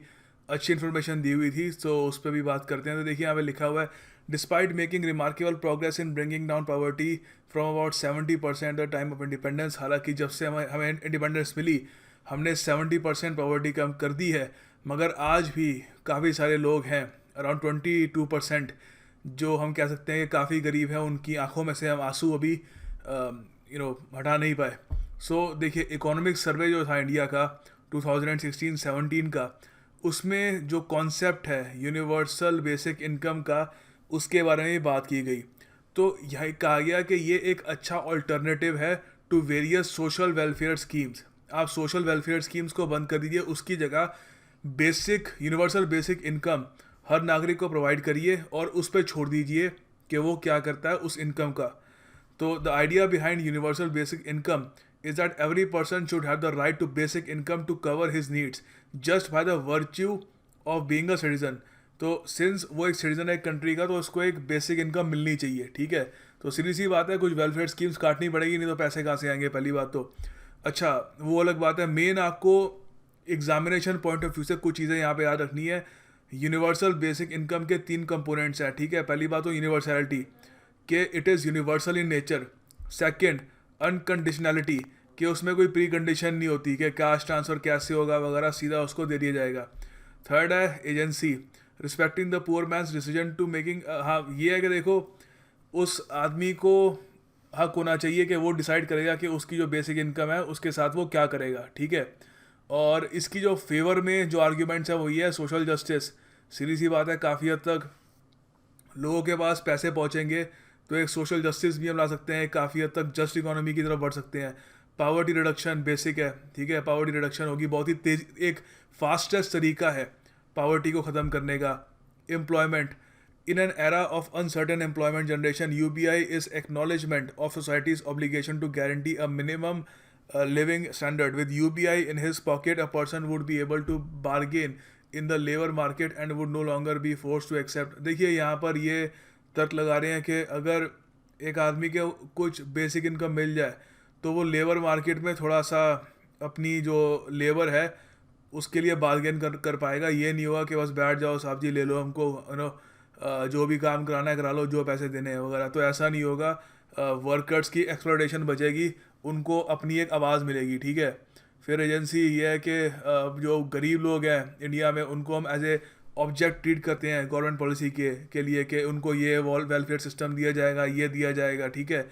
अच्छी इन्फॉर्मेशन दी हुई थी, तो उस पर भी बात करते हैं। तो देखिए, यहाँ पे लिखा हुआ है, despite making remarkable progress in bringing down poverty from about 70% the time of independence. हालांकि जब से हमें इंडिपेंडेंस मिली हमने 70% पॉवर्टी कम कर दी है, मगर आज भी काफ़ी सारे लोग हैं, अराउंड 22%, जो हम कह सकते हैं कि काफ़ी गरीब हैं। उनकी आंखों में से हम आंसू अभी हटा नहीं पाए। सो देखिए, इकोनॉमिक सर्वे जो था इंडिया का 2016-17 का, उसमें जो कॉन्सेप्ट है यूनिवर्सल बेसिक इनकम का, उसके बारे में भी बात की गई। तो यह कहा गया कि ये एक अच्छा ऑल्टरनेटिव है to various social welfare schemes. आप सोशल वेलफेयर स्कीम्स को बंद कर दीजिए, उसकी जगह बेसिक यूनिवर्सल बेसिक इनकम हर नागरिक को प्रोवाइड करिए और उस पर छोड़ दीजिए कि वो क्या करता है उस इनकम का। तो the idea behind universal basic income is that every person should have the right to basic income to cover his needs just by the virtue of being a citizen। तो सिंस वो एक सिटीजन है एक कंट्री का, तो उसको एक बेसिक इनकम मिलनी चाहिए, ठीक है। तो सीधी सी बात है, कुछ वेलफेयर स्कीम्स काटनी पड़ेगी, नहीं तो पैसे कहाँ से आएंगे, पहली बात तो। अच्छा, वो अलग बात है। मेन आपको एग्जामिनेशन पॉइंट ऑफ व्यू से कुछ चीज़ें यहाँ पे याद रखनी है। यूनिवर्सल बेसिक इनकम के 3 कंपोनेंट्स हैं, ठीक है। पहली बात तो यूनिवर्सलिटी, कि it is universal in nature. Second, unconditionality, कि उसमें कोई प्री कंडीशन नहीं होती कि कैश ट्रांसफ़र कैसे होगा वगैरह, सीधा उसको दे दिया जाएगा। थर्ड है agency, respecting the poor man's decision to making. हाँ, ये है कि देखो, उस आदमी को हक होना चाहिए कि वो डिसाइड करेगा कि उसकी जो बेसिक इनकम है उसके साथ वो क्या करेगा, ठीक है। और इसकी जो फेवर में जो आर्ग्यूमेंट्स है वो ये है सोशल जस्टिस। सीधी सी बात है, काफ़ी हद तक लोगों के पास पैसे पहुंचेंगे तो एक सोशल जस्टिस भी हम ला सकते हैं, काफ़ी हद तक जस्ट इकोनॉमी की तरफ बढ़ सकते हैं। पावर्टी रिडक्शन बेसिक है, ठीक है। पावर्टी रिडक्शन होगी, बहुत ही तेज, एक फास्टेस्ट तरीका है पावर्टी को ख़त्म करने का। Employment, in an era of uncertain employment generation, UBI is acknowledgement of society's obligation to guarantee a minimum living standard. With UBI in his pocket, a person would be able to bargain in the labor market and would no longer be forced to accept। देखिए यहाँ पर ये तर्क लगा रहे हैं कि अगर एक आदमी के कुछ बेसिक इनकम मिल जाए तो वो लेबर मार्केट में थोड़ा सा अपनी जो लेबर है उसके लिए बार्गेन कर पाएगा। ये नहीं होगा कि बस बैठ जाओ साहब जी ले लो हमको, जो भी काम कराना है करा लो, जो पैसे देने हैं वगैरह, तो ऐसा नहीं होगा। वर्कर्स की एक्सप्लॉयटेशन बचेगी, उनको अपनी एक आवाज़ मिलेगी, ठीक है। फिर एजेंसी ये है कि जो गरीब लोग हैं इंडिया में उनको हम एज ए ऑब्जेक्ट ट्रीट करते हैं गवर्नमेंट पॉलिसी के लिए कि उनको ये वेलफेयर सिस्टम दिया जाएगा, ये दिया जाएगा, ठीक है।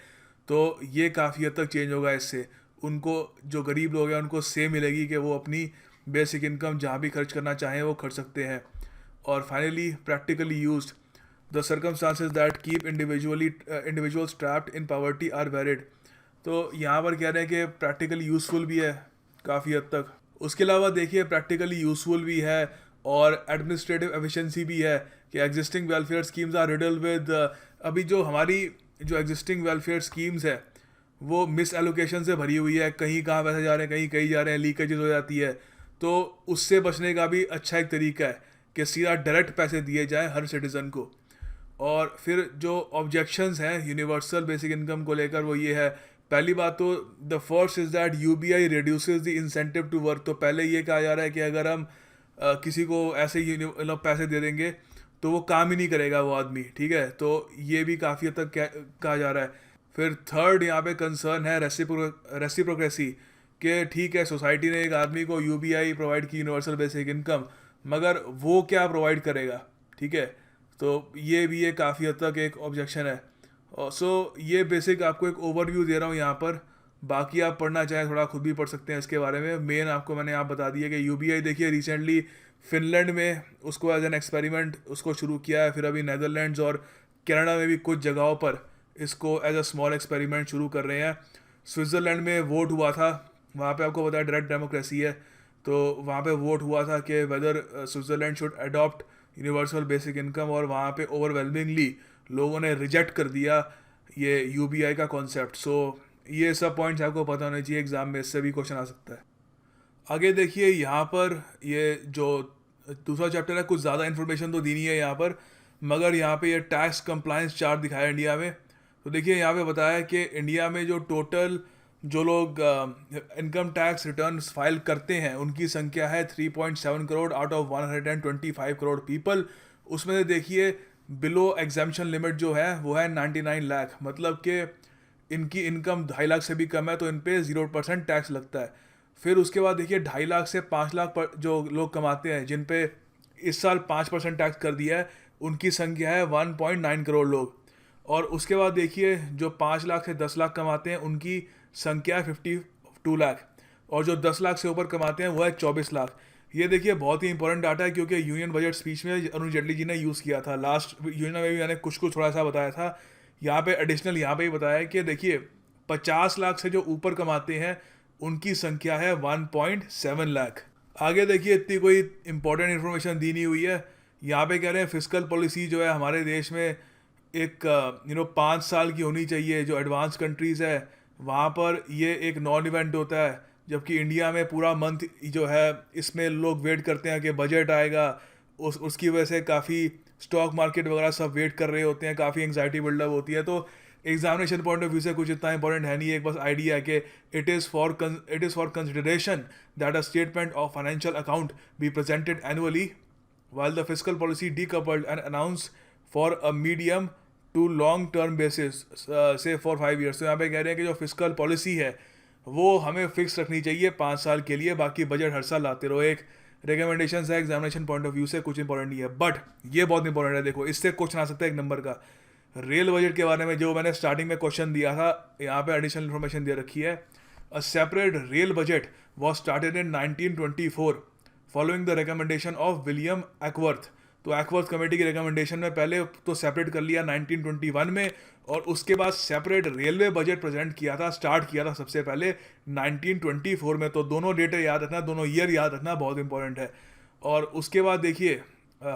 तो ये काफ़ी हद तक चेंज होगा इससे। उनको जो गरीब लोग हैं उनको से मिलेगी कि वो अपनी बेसिक इनकम जहाँ भी खर्च करना चाहें वो खर्च सकते हैं। और finally practically used, the circumstances that keep individuals trapped in poverty are varied. तो यहाँ पर कह रहे हैं कि प्रैक्टिकली यूज़फुल भी है काफ़ी हद तक। उसके अलावा देखिए प्रैक्टिकली यूज़फुल भी है और एडमिनिस्ट्रेटिव एफिशिएंसी भी है कि existing welfare schemes are riddle with, अभी जो हमारी जो एग्जिस्टिंग वेलफेयर स्कीम्स है वो मिस एलोकेशन से भरी हुई है, कहीं कहाँ पैसे जा रहे हैं, कहीं कहीं जा रहे हैं, लीकेजेस हो जाती है। तो उससे बचने का भी अच्छा एक तरीका है कि सीधा डायरेक्ट पैसे दिए जाएँ हर सिटीज़न को। और फिर जो ऑब्जेक्शंस हैं यूनिवर्सल बेसिक इनकम को लेकर वो ये है, पहली बात तो the first is that UBI reduces the incentive to work. तो पहले ये कहा जा रहा है कि अगर हम किसी को ऐसे ही मतलब पैसे दे देंगे तो वो काम ही नहीं करेगा वो आदमी, ठीक है। तो ये भी काफ़ी हद तक कहा जा रहा है। फिर थर्ड यहाँ पे कंसर्न है रेसिप्रोकेसी, कि ठीक है सोसाइटी ने एक आदमी को यूबीआई प्रोवाइड की यूनिवर्सल बेसिक इनकम, मगर वो क्या प्रोवाइड करेगा, ठीक है। तो ये भी ये काफ़ी हद तक एक ऑब्जेक्शन है। सो ये बेसिक आपको एक ओवरव्यू दे रहा हूँ यहाँ पर, बाकी आप पढ़ना चाहें थोड़ा खुद भी पढ़ सकते हैं इसके बारे में। मेन आपको मैंने आप बता दिया कि यूबीआई देखिए रिसेंटली फिनलैंड में उसको एज एन एक्सपेरिमेंट उसको शुरू किया है, फिर अभी नीदरलैंड्स और कनाडा में भी कुछ जगहों पर इसको एज अ स्मॉल एक्सपेरिमेंट शुरू कर रहे हैं। स्विट्ज़रलैंड में वोट हुआ था, वहाँ पे आपको पता है डायरेक्ट डेमोक्रेसी है, तो वहाँ पे वोट हुआ था कि whether Switzerland should adopt universal basic income, और वहाँ पे ओवरवेलमिंगली लोगों ने रिजेक्ट कर दिया ये यूबीआई का कॉन्सेप्ट। सो ये सब पॉइंट्स आपको पता होने चाहिए, एग्जाम में इससे भी क्वेश्चन आ सकता है। आगे देखिए यहाँ पर ये जो दूसरा चैप्टर है कुछ ज़्यादा इन्फॉर्मेशन तो दी नहीं है यहाँ पर, मगर यहाँ पे ये टैक्स कंप्लायंस चार्ट दिखाया इंडिया में। तो देखिए यहाँ पे बताया है कि इंडिया में जो टोटल जो लोग इनकम टैक्स रिटर्न फाइल करते हैं उनकी संख्या है 3.7 crore out of 125 crore people. उसमें से देखिए बिलो एग्जाम्पशन लिमिट जो है वो है 99 लाख, मतलब कि इनकी इनकम 2.5 लाख से भी कम है तो इन पे 0% टैक्स लगता है। फिर उसके बाद देखिए 2.5 लाख से 5 लाख पर जो लोग कमाते हैं जिन पे इस साल 5% टैक्स कर दिया है उनकी संख्या है 1.9 करोड़ लोग। और उसके बाद देखिए जो 5 लाख से 10 लाख कमाते हैं उनकी संख्या है 52 लाख, और जो 10 लाख से ऊपर कमाते हैं वो है 24 लाख। ये देखिए बहुत ही इंपॉर्टेंट डाटा है, क्योंकि यूनियन बजट स्पीच में अरुण जेटली जी ने यूज़ किया था। लास्ट यूनियन में भी मैंने कुछ कुछ थोड़ा सा बताया था। यहाँ पे एडिशनल यहाँ पे ही बताया है कि देखिए 50 लाख से जो ऊपर कमाते हैं उनकी संख्या है 1.7 लाख। आगे देखिए इतनी कोई इंपॉर्टेंट इन्फॉर्मेशन दी नहीं हुई है। यहाँ पे कह रहे हैं फिजिकल पॉलिसी जो है हमारे देश में एक 5 साल की होनी चाहिए। जो एडवांस कंट्रीज़ है वहाँ पर ये एक नॉन इवेंट होता है, जबकि इंडिया में पूरा मंथ जो है इसमें लोग वेट करते हैं कि बजट आएगा। उसकी वजह से काफ़ी स्टॉक मार्केट वगैरह सब वेट कर रहे होते हैं, काफ़ी एंग्जाइटी बिल्डअप होती है। तो एग्जामिनेशन पॉइंट ऑफ व्यू से कुछ इतना इंपॉर्टेंट है नहीं, एक बस आइडिया है कि it is for consideration that a statement of financial account be presented annually while the fiscal policy decoupled and announced for a medium to long term basis, say for 5 years। तो यहाँ पे कह रहे हैं कि जो फिजिकल पॉलिसी है वो हमें फिक्स रखनी चाहिए 5 साल के लिए, बाकी बजट हर साल लाते रहो। एक रिकमेंडेशन है एग्जामिनेशन पॉइंट ऑफ व्यू से, कुछ इंपॉर्टेंट नहीं है, बट ये बहुत इंपॉर्टेंट है। देखो इससे क्वेश्चन आ सकता है 1 नंबर का। रेल बजट के बारे में जो मैंने स्टार्टिंग में क्वेश्चन दिया था, यहाँ पे एडिशनल इन्फॉर्मेशन दे रखी है। A separate rail budget was started in 1924 following the recommendation of William Acworth. तो एक्वर्थ कमेटी की रिकमेंडेशन में पहले तो सेपरेट कर लिया 1921 में, और उसके बाद सेपरेट रेलवे बजट प्रेजेंट किया था, स्टार्ट किया था सबसे पहले 1924 में। तो दोनों डेट याद रखना, दोनों ईयर याद रखना बहुत इंपॉर्टेंट है। और उसके बाद देखिए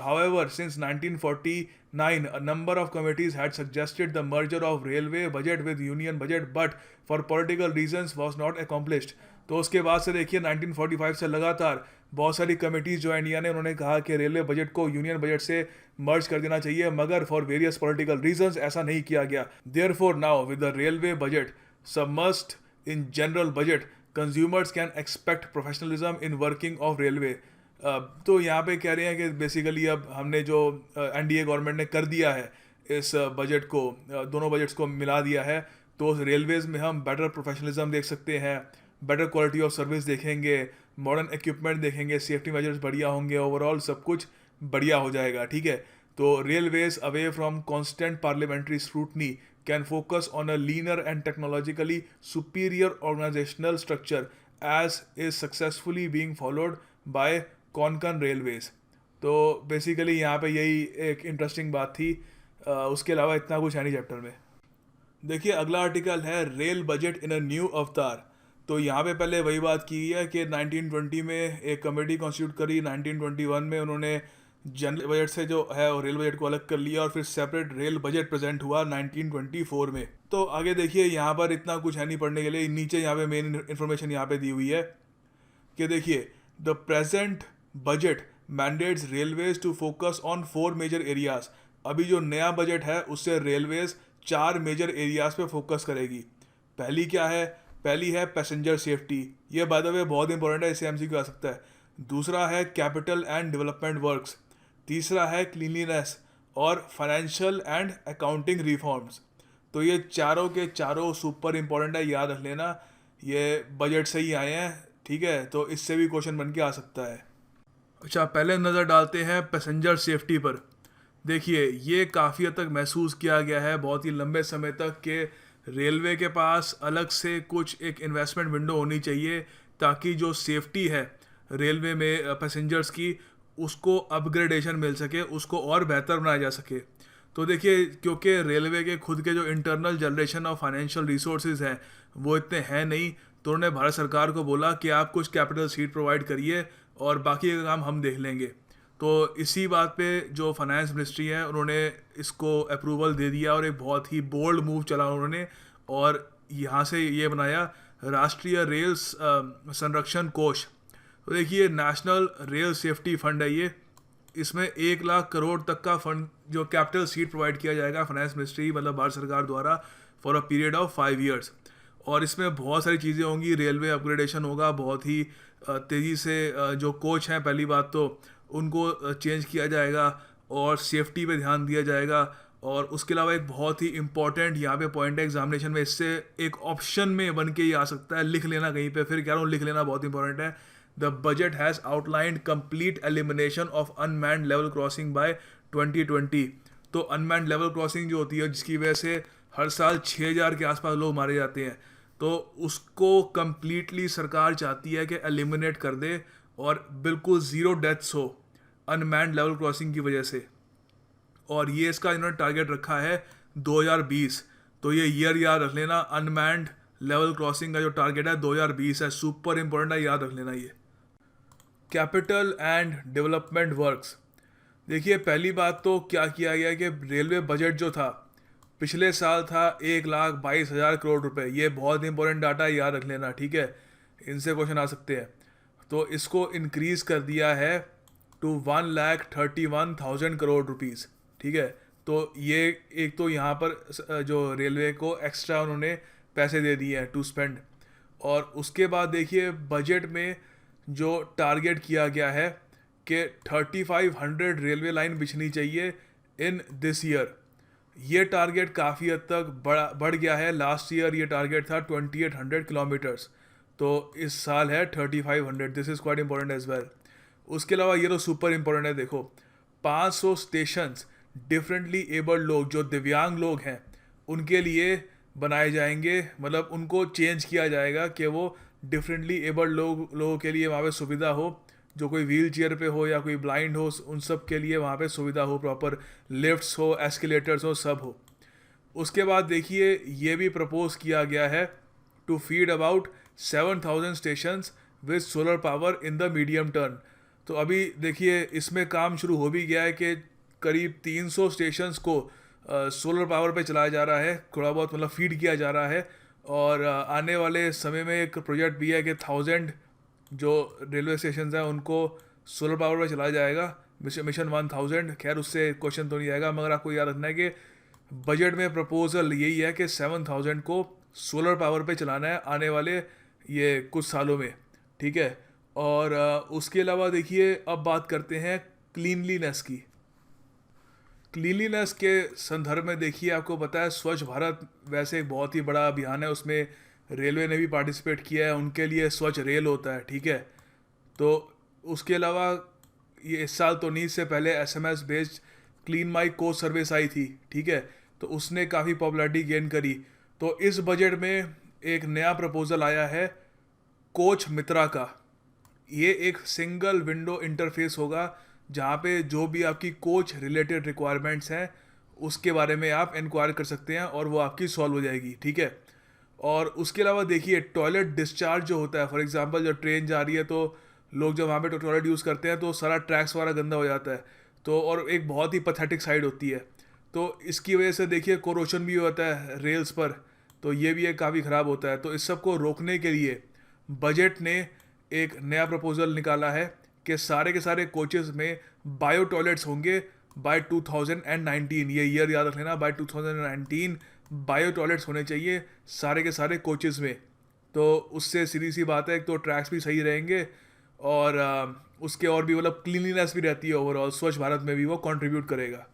however since 1949 a number of committees had suggested the merger of railway budget with union budget but for political reasons was not accomplished। तो उसके बाद से देखिए 1945 से लगातार बहुत सारी कमेटीज जो है इंडिया ने, उन्होंने कहा कि रेलवे बजट को यूनियन बजट से मर्ज कर देना चाहिए, मगर फॉर वेरियस पॉलिटिकल रीजंस ऐसा नहीं किया गया। Therefore now with the railway budget submerged in general budget consumers can expect professionalism in working of railway. तो यहाँ पे कह रहे हैं कि बेसिकली अब हमने जो एनडीए गवर्नमेंट ने कर दिया है इस बजट को, दोनों बजट्स को मिला दिया है, तो रेलवेज़ में हम बेटर प्रोफेशनलिज्म देख सकते हैं, बेटर क्वालिटी ऑफ सर्विस देखेंगे, मॉडर्न इक्विपमेंट देखेंगे, सेफ्टी मेजर्स बढ़िया होंगे, ओवरऑल सब कुछ बढ़िया हो जाएगा। ठीक है, तो railways away from constant parliamentary scrutiny can focus on a leaner and technologically superior organisational structure as is successfully being followed by Konkan railways. तो बेसिकली यहाँ पे यही एक इंटरेस्टिंग बात थी। उसके अलावा इतना कुछ है नहीं चैप्टर में। देखिए अगला आर्टिकल है rail budget in a new अवतार। तो यहाँ पे पहले वही बात की है कि 1920 में एक कमेटी कॉन्स्टिट्यूट करी, 1921 में उन्होंने जनरल बजट से जो है और रेल बजट को अलग कर लिया, और फिर सेपरेट रेल बजट प्रेजेंट हुआ 1924 में। तो आगे देखिए यहाँ पर इतना कुछ है नहीं पढ़ने के लिए, नीचे यहाँ पे मेन इन्फॉर्मेशन यहाँ पे दी हुई है कि देखिए the present budget mandates railways to focus on 4 major areas. अभी जो नया बजट है उससे रेलवेज 4 मेजर एरियाज पे फोकस करेगी। पहली क्या है? पहली है पैसेंजर सेफ्टी, ये बाय द वे बहुत इंपॉर्टेंट है, इसे एमसीक्यू आ सकता है। दूसरा है कैपिटल एंड डेवलपमेंट वर्क्स। तीसरा है क्लीनलीनेस और फाइनेंशियल एंड अकाउंटिंग रिफॉर्म्स। तो ये चारों के चारों सुपर इंपॉर्टेंट है, याद रख लेना, ये बजट से ही आए हैं। ठीक है, तो इससे भी क्वेश्चन बन के आ सकता है। अच्छा, पहले नज़र डालते हैं पैसेंजर सेफ्टी पर। देखिए ये काफ़ी हद तक महसूस किया गया है बहुत ही लंबे समय तक कि रेलवे के पास अलग से कुछ एक इन्वेस्टमेंट विंडो होनी चाहिए, ताकि जो सेफ्टी है रेलवे में पैसेंजर्स की उसको अपग्रेडेशन मिल सके, उसको और बेहतर बनाया जा सके। तो देखिए क्योंकि रेलवे के खुद के जो internal generation of financial resources हैं वो इतने हैं नहीं, तो उन्होंने भारत सरकार को बोला कि आप कुछ कैपिटल सीट प्रोवाइड करिए और बाकी का काम हम देख लेंगे। तो इसी बात पे जो फाइनेंस मिनिस्ट्री है उन्होंने इसको अप्रूवल दे दिया, और एक बहुत ही बोल्ड मूव चला उन्होंने, और यहाँ से ये बनाया राष्ट्रीय रेल संरक्षण कोष। तो देखिए नेशनल रेल सेफ्टी फंड है ये, इसमें 1 लाख करोड़ तक का फंड जो कैपिटल सीट प्रोवाइड किया जाएगा फाइनेंस मिनिस्ट्री मतलब भारत सरकार द्वारा for a period of 5 years. और इसमें बहुत सारी चीज़ें होंगी, रेलवे अपग्रेडेशन होगा बहुत ही तेज़ी से, जो कोच हैं पहली बात तो उनको चेंज किया जाएगा और सेफ्टी पे ध्यान दिया जाएगा। और उसके अलावा एक बहुत ही इंपॉर्टेंट यहाँ पे पॉइंट है एग्जामिनेशन में, इससे एक ऑप्शन में बन के ही आ सकता है, लिख लेना कहीं पे, फिर कह रहा हूँ लिख लेना बहुत इंपॉर्टेंट है। The budget has outlined complete elimination of unmanned level crossing by 2020। तो अनमैन्ड लेवल क्रॉसिंग जो होती है जिसकी वजह से हर साल 6000 के आसपास लोग मारे जाते हैं, तो उसको कम्प्लीटली सरकार चाहती है कि एलिमिनेट कर दे और बिल्कुल ज़ीरो डेथ्स हो अनमैन्ड लेवल क्रॉसिंग की वजह से। और ये इसका इन्होंने टारगेट रखा है 2020। तो ये ईयर याद रख लेना, अनमैन्ड लेवल क्रॉसिंग का जो टारगेट है 2020 है, सुपर इंपॉर्टेंट है, याद रख लेना ये। Capital and development works. देखिए पहली बात तो क्या किया गया कि रेलवे बजट जो था पिछले साल था 1,22,000 करोड़ रुपए। ये बहुत इंपॉर्टेंट डाटा है, याद रख लेना, ठीक है, इनसे क्वेश्चन आ सकते हैं। तो इसको इंक्रीज़ कर दिया है टू 1,31,000 करोड़ रुपीज़, ठीक है। तो ये एक तो यहाँ पर जो रेलवे को एक्स्ट्रा उन्होंने पैसे दे दिए हैं टू स्पेंड। और उसके बाद देखिए बजट में जो टारगेट किया गया है कि 3,500 रेलवे लाइन बिछनी चाहिए इन दिस ईयर। ये टारगेट काफ़ी हद तक बढ़ गया है। लास्ट ईयर ये टारगेट था 2,800 किलोमीटर्स, तो इस साल है 3,500। This is quite important as well. उसके अलावा ये तो सुपर इंपॉर्टेंट है, देखो 500 स्टेशंस डिफरेंटली एबल्ड लोग जो दिव्यांग लोग हैं उनके लिए बनाए जाएंगे, मतलब उनको चेंज किया जाएगा कि वो डिफरेंटली एबल्ड लोगों के लिए वहाँ पे सुविधा हो, जो कोई व्हील चेयर पे हो या कोई ब्लाइंड हो, उन सब के लिए वहाँ पे सुविधा हो, प्रॉपर लिफ्ट्स हो, एस्केलेटर्स हो, सब हो। उसके बाद देखिए ये भी प्रपोज किया गया है to feed about 7,000 stations with solar power in the medium term. तो अभी देखिए इसमें काम शुरू हो भी गया है कि करीब 300 स्टेशंस को सोलर पावर पे चलाया जा रहा है, थोड़ा बहुत मतलब फीड किया जा रहा है। और आने वाले समय में एक प्रोजेक्ट भी है कि 1,000 जो रेलवे स्टेशन हैं उनको सोलर पावर पे चलाया जाएगा, मिशन 1,000। खैर उससे क्वेश्चन तो नहीं आएगा, मगर आपको याद रखना है कि बजट में प्रपोजल यही है कि 7,000 को सोलर पावर पे चलाना है आने वाले ये कुछ सालों में, ठीक है। और उसके अलावा देखिए अब बात करते हैं क्लीनलीनेस की। क्लीनलीनेस के संदर्भ में देखिए आपको पता है स्वच्छ भारत वैसे एक बहुत ही बड़ा अभियान है, उसमें रेलवे ने भी पार्टिसिपेट किया है, उनके लिए स्वच्छ रेल होता है, ठीक है। तो उसके अलावा ये इस साल तो नहीं, इससे पहले SMS based clean my coach service आई थी, ठीक है, तो उसने काफ़ी पॉपुलैरिटी गेन करी। तो इस बजट में एक नया प्रपोजल आया है कोच मित्रा का। ये एक सिंगल विंडो इंटरफेस होगा जहाँ पे जो भी आपकी कोच रिलेटेड रिक्वायरमेंट्स हैं उसके बारे में आप इंक्वायर कर सकते हैं और वो आपकी सॉल्व हो जाएगी, ठीक है। और उसके अलावा देखिए टॉयलेट डिस्चार्ज जो होता है, फॉर एग्जांपल जब ट्रेन जा रही है तो लोग जब वहाँ पे टॉयलेट यूज़ करते हैं तो सारा ट्रैक्स वगैरह गंदा हो जाता है, तो और एक बहुत ही पथेटिक साइड होती है, तो इसकी वजह से देखिए कोरोशन भी होता है रेल्स पर, तो ये भी एक काफ़ी ख़राब होता है। तो इस सब को रोकने के लिए बजट ने एक नया प्रपोजल निकाला है कि सारे के सारे कोचेज़ में बायो टॉयलेट्स होंगे बाय 2019। ये ईयर याद रख लेना, बाय 2019 बायो टॉयलेट्स होने चाहिए सारे के सारे कोचेज़ में। तो उससे सीधी सी बात है, एक तो ट्रैक्स भी सही रहेंगे और उसके और भी मतलब क्लीनलीनेस भी रहती है, ओवरऑल स्वच्छ भारत में भी वो कंट्रीब्यूट करेगा।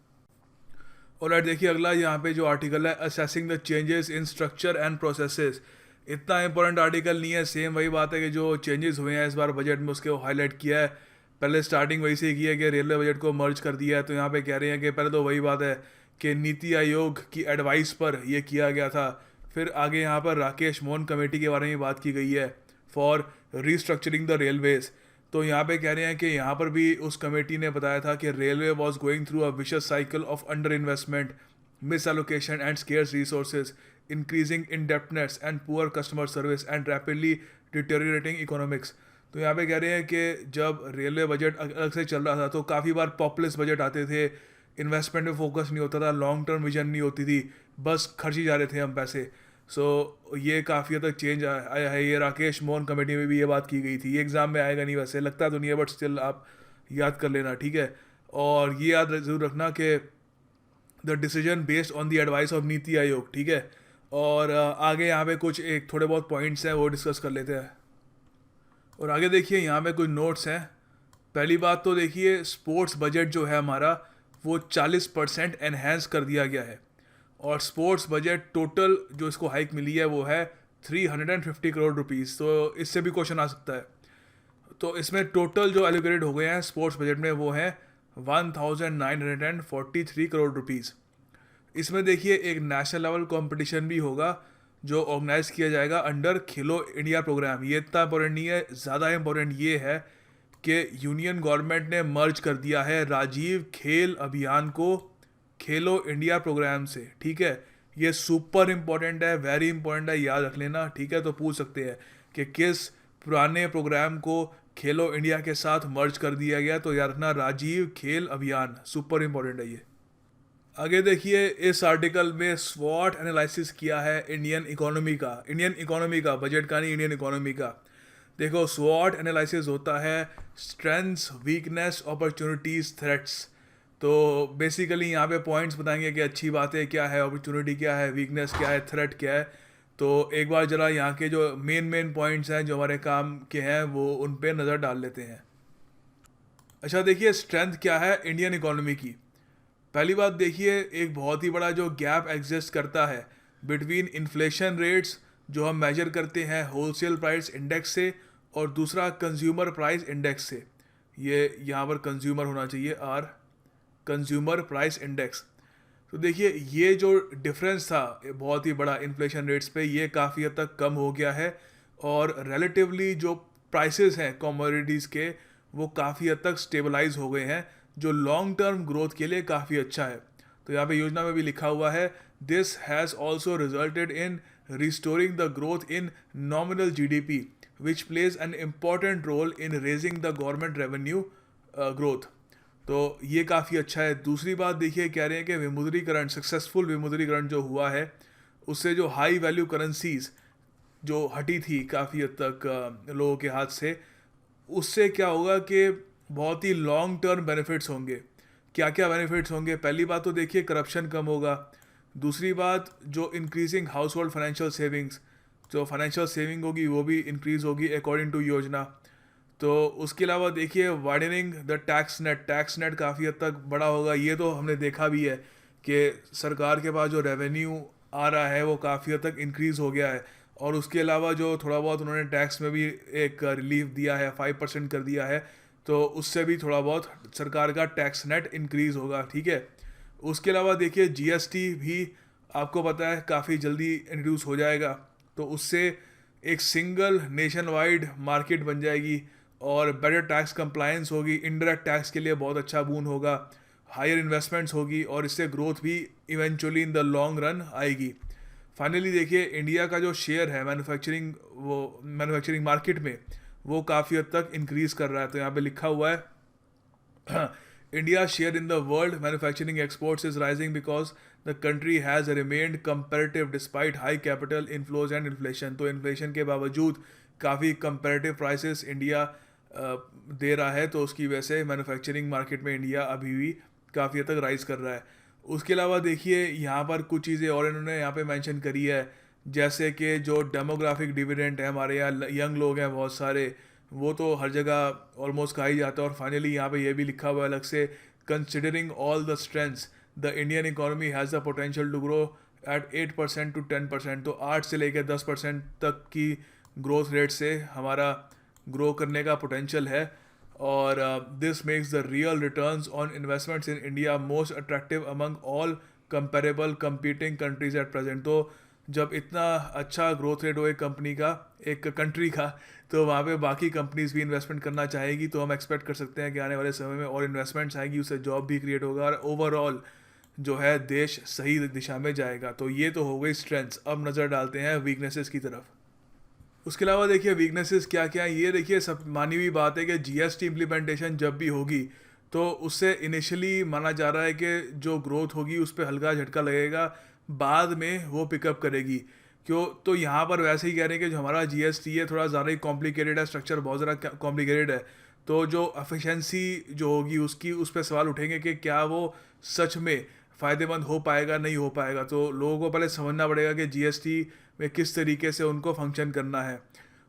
और देखिए अगला यहाँ पे जो आर्टिकल है assessing the changes in structure and processes. इतना इंपॉर्टेंट आर्टिकल नहीं है, सेम वही बात है कि जो चेंजेस हुए हैं इस बार बजट में उसके हाईलाइट किया है। पहले स्टार्टिंग वही से की है कि रेलवे बजट को मर्ज कर दिया है, तो यहाँ पे कह रहे हैं कि पहले तो वही बात है कि नीति आयोग की एडवाइस पर ये किया गया था। फिर आगे यहाँ पर राकेश मोहन कमेटी के बारे में बात की गई है फॉर रीस्ट्रक्चरिंग द रेलवेज़। तो यहाँ पे कह रहे हैं कि यहाँ पर भी उस कमेटी ने बताया था कि railway was going through a vicious cycle of under investment, miss allocation and scarce resources, increasing indebtedness and poor customer service and rapidly deteriorating economics. तो यहाँ पे कह रहे हैं कि जब रेलवे बजट अलग से चल रहा था तो काफ़ी बार पॉपुलिस्ट बजट आते थे, इन्वेस्टमेंट में फोकस नहीं होता था, लॉन्ग टर्म विजन नहीं होती थी, बस खर्ची जा रहे थे हम पैसे। सो ये काफ़ी हद तक चेंज आया है। ये राकेश मोहन कमेटी में भी ये बात की गई थी। ये एग्ज़ाम में आएगा नहीं, वैसे लगता तो नहीं है, बट स्टिल आप याद कर लेना, ठीक है। और ये याद ज़रूर रखना कि the decision based on the advice of NITI Aayog, ठीक है। और आगे यहाँ पे कुछ एक थोड़े बहुत पॉइंट्स हैं वो डिस्कस कर लेते हैं। और आगे देखिए यहाँ पे कुछ नोट्स हैं। पहली बात तो देखिए स्पोर्ट्स बजट जो है हमारा वो 40% एनहेंस कर दिया गया है, और स्पोर्ट्स बजट टोटल जो इसको हाइक मिली है वो है 350 करोड़ रुपीज़। तो इससे भी क्वेश्चन आ सकता है। तो इसमें टोटल जो एलोकेटेड हो गए हैं स्पोर्ट्स बजट में वो है 1943 करोड़ रुपीज़। इसमें देखिए एक नेशनल लेवल कंपटीशन भी होगा जो ऑर्गेनाइज किया जाएगा अंडर खेलो इंडिया प्रोग्राम। ये इतना इंपॉर्टेंट नहीं है, ज़्यादा इंपॉर्टेंट ये है कि यूनियन गवर्नमेंट ने मर्ज कर दिया है राजीव खेल अभियान को खेलो इंडिया प्रोग्राम से, ठीक है। ये सुपर इम्पोर्टेंट है, वेरी इंपॉर्टेंट है, याद रख लेना, ठीक है। तो पूछ सकते हैं कि किस पुराने प्रोग्राम को खेलो इंडिया के साथ मर्ज कर दिया गया, तो याद रखना राजीव खेल अभियान, सुपर इम्पोर्टेंट है ये। आगे देखिए, इस आर्टिकल में स्वॉट एनालिसिस किया है इंडियन इकोनॉमी का, बजट का नहीं, इंडियन इकोनॉमी का। देखो, स्वॉट एनालिसिस होता है स्ट्रेंथ्स, वीकनेस, अपॉर्चुनिटीज, थ्रेट्स। तो बेसिकली यहाँ पे पॉइंट्स बताएंगे कि अच्छी बातें क्या है, अपॉर्चुनिटी क्या है, वीकनेस क्या है, थ्रेट क्या है। तो एक बार ज़रा यहाँ के जो मेन पॉइंट्स हैं जो हमारे काम के हैं वो उन पे नज़र डाल लेते हैं। अच्छा देखिए, स्ट्रेंथ क्या है इंडियन इकोनॉमी की। पहली बात देखिए, एक बहुत ही बड़ा जो गैप एग्जिस्ट करता है बिटवीन इन्फ्लेशन रेट्स जो हम मेजर करते हैं होलसेल प्राइस इंडेक्स से, और दूसरा कंज्यूमर प्राइस इंडेक्स से। ये यहाँ पर कंज्यूमर होना चाहिए, आर, कंज्यूमर प्राइस इंडेक्स। तो देखिए, ये जो डिफरेंस था बहुत ही बड़ा इन्फ्लेशन रेट्स पे, ये काफ़ी हद तक कम हो गया है, और रिलेटिवली जो प्राइसेस हैं कमोडिटीज़ के वो काफ़ी हद तक स्टेबलाइज हो गए हैं, जो लॉन्ग टर्म ग्रोथ के लिए काफ़ी अच्छा है। तो यहाँ पे योजना में भी लिखा हुआ है, this has also resulted in restoring the growth in nominal GDP which plays an important role in raising the government revenue growth. तो ये काफ़ी अच्छा है। दूसरी बात देखिए, कह रहे हैं कि विमुद्रीकरण, सक्सेसफुल विमुद्रीकरण जो हुआ है, उससे जो हाई वैल्यू करेंसीज जो हटी थी काफ़ी हद तक लोगों के हाथ से, उससे क्या होगा कि बहुत ही लॉन्ग टर्म बेनिफिट्स होंगे। क्या क्या बेनिफिट्स होंगे? पहली बात तो देखिए, करप्शन कम होगा। दूसरी बात, जो increasing house hold financial savings, जो फाइनेंशियल सेविंग होगी वो भी इंक्रीज़ होगी अकॉर्डिंग टू योजना। तो उसके अलावा देखिए, वाइडनिंग द टैक्स नेट काफ़ी हद तक बड़ा होगा। ये तो हमने देखा भी है कि सरकार के पास जो रेवेन्यू आ रहा है वो काफ़ी हद तक इंक्रीज़ हो गया है, और उसके अलावा जो थोड़ा बहुत उन्होंने टैक्स में भी एक रिलीफ दिया है, 5% कर दिया है, तो उससे भी थोड़ा बहुत सरकार का टैक्स नेट इंक्रीज़ होगा, ठीक है। उसके अलावा देखिए, जीएसटी भी आपको पता है काफ़ी जल्दी इंट्रोड्यूस हो जाएगा, तो उससे एक सिंगल नेशन वाइड मार्केट बन जाएगी, और बेटर टैक्स कंप्लायंस होगी, इनडायरेक्ट टैक्स के लिए बहुत अच्छा बून होगा, हायर इन्वेस्टमेंट्स होगी, और इससे ग्रोथ भी eventually in the long run आएगी। फाइनली देखिए, इंडिया का जो शेयर है मैन्युफैक्चरिंग मार्केट में, वो काफ़ी हद तक इंक्रीज़ कर रहा है। तो यहाँ पे लिखा हुआ है India share in the world manufacturing exports is rising because the country has remained comparative despite high capital inflows and inflation. तो इन्फ्लेशन के बावजूद काफ़ी कंपेरेटिव प्राइसेस इंडिया दे रहा है, तो उसकी वजह से मैन्युफैक्चरिंग मार्केट में इंडिया अभी भी काफ़ी हद तक राइज कर रहा है। उसके अलावा देखिए, यहाँ पर कुछ चीज़ें और इन्होंने यहाँ पे मेंशन करी है, जैसे कि जो डेमोग्राफिक डिविडेंड है, हमारे यहाँ यंग लोग हैं बहुत सारे, वो तो हर जगह ऑलमोस्ट कहा ही जाता है। और फाइनली यहाँ पे ये भी लिखा हुआ है अलग से, considering all the strengths the Indian economy has the potential to grow at 8% to 10%। तो 8 से लेकर 10% तक की ग्रोथ रेट से हमारा ग्रो करने का पोटेंशियल है, और this makes the real returns on investments in India most attractive among all comparable competing countries at present. तो जब इतना अच्छा ग्रोथ रेट हो एक कंट्री का, तो वहाँ पे बाकी कंपनीज भी इन्वेस्टमेंट करना चाहेगी, तो हम एक्सपेक्ट कर सकते हैं कि आने वाले समय में और इन्वेस्टमेंट्स आएगी, उससे जॉब भी क्रिएट होगा, और ओवरऑल जो है देश सही दिशा में जाएगा। तो ये तो हो गई स्ट्रेंथ्स। अब नज़र डालते हैं वीकनेसेस की तरफ। उसके अलावा देखिए, वीकनेसेस क्या क्या है, ये देखिए, सब मानी हुई बात है कि जीएसटी इम्प्लीमेंटेशन जब भी होगी तो उससे इनिशियली माना जा रहा है कि जो ग्रोथ होगी उस पर हल्का झटका लगेगा, बाद में वो पिकअप करेगी। क्यों? तो यहाँ पर वैसे ही कह रहे हैं कि जो हमारा जीएसटी है थोड़ा ज़्यादा ही कॉम्प्लिकेटेड है, स्ट्रक्चर बहुत ज़्यादा कॉम्प्लिकेटेड है, तो जो एफिशिएंसी जो होगी उसकी, उस पर सवाल उठेंगे कि क्या वो सच में फ़ायदेमंद हो पाएगा, नहीं हो पाएगा। तो लोगों को पहले समझना पड़ेगा कि जीएसटी में किस तरीके से उनको फंक्शन करना है।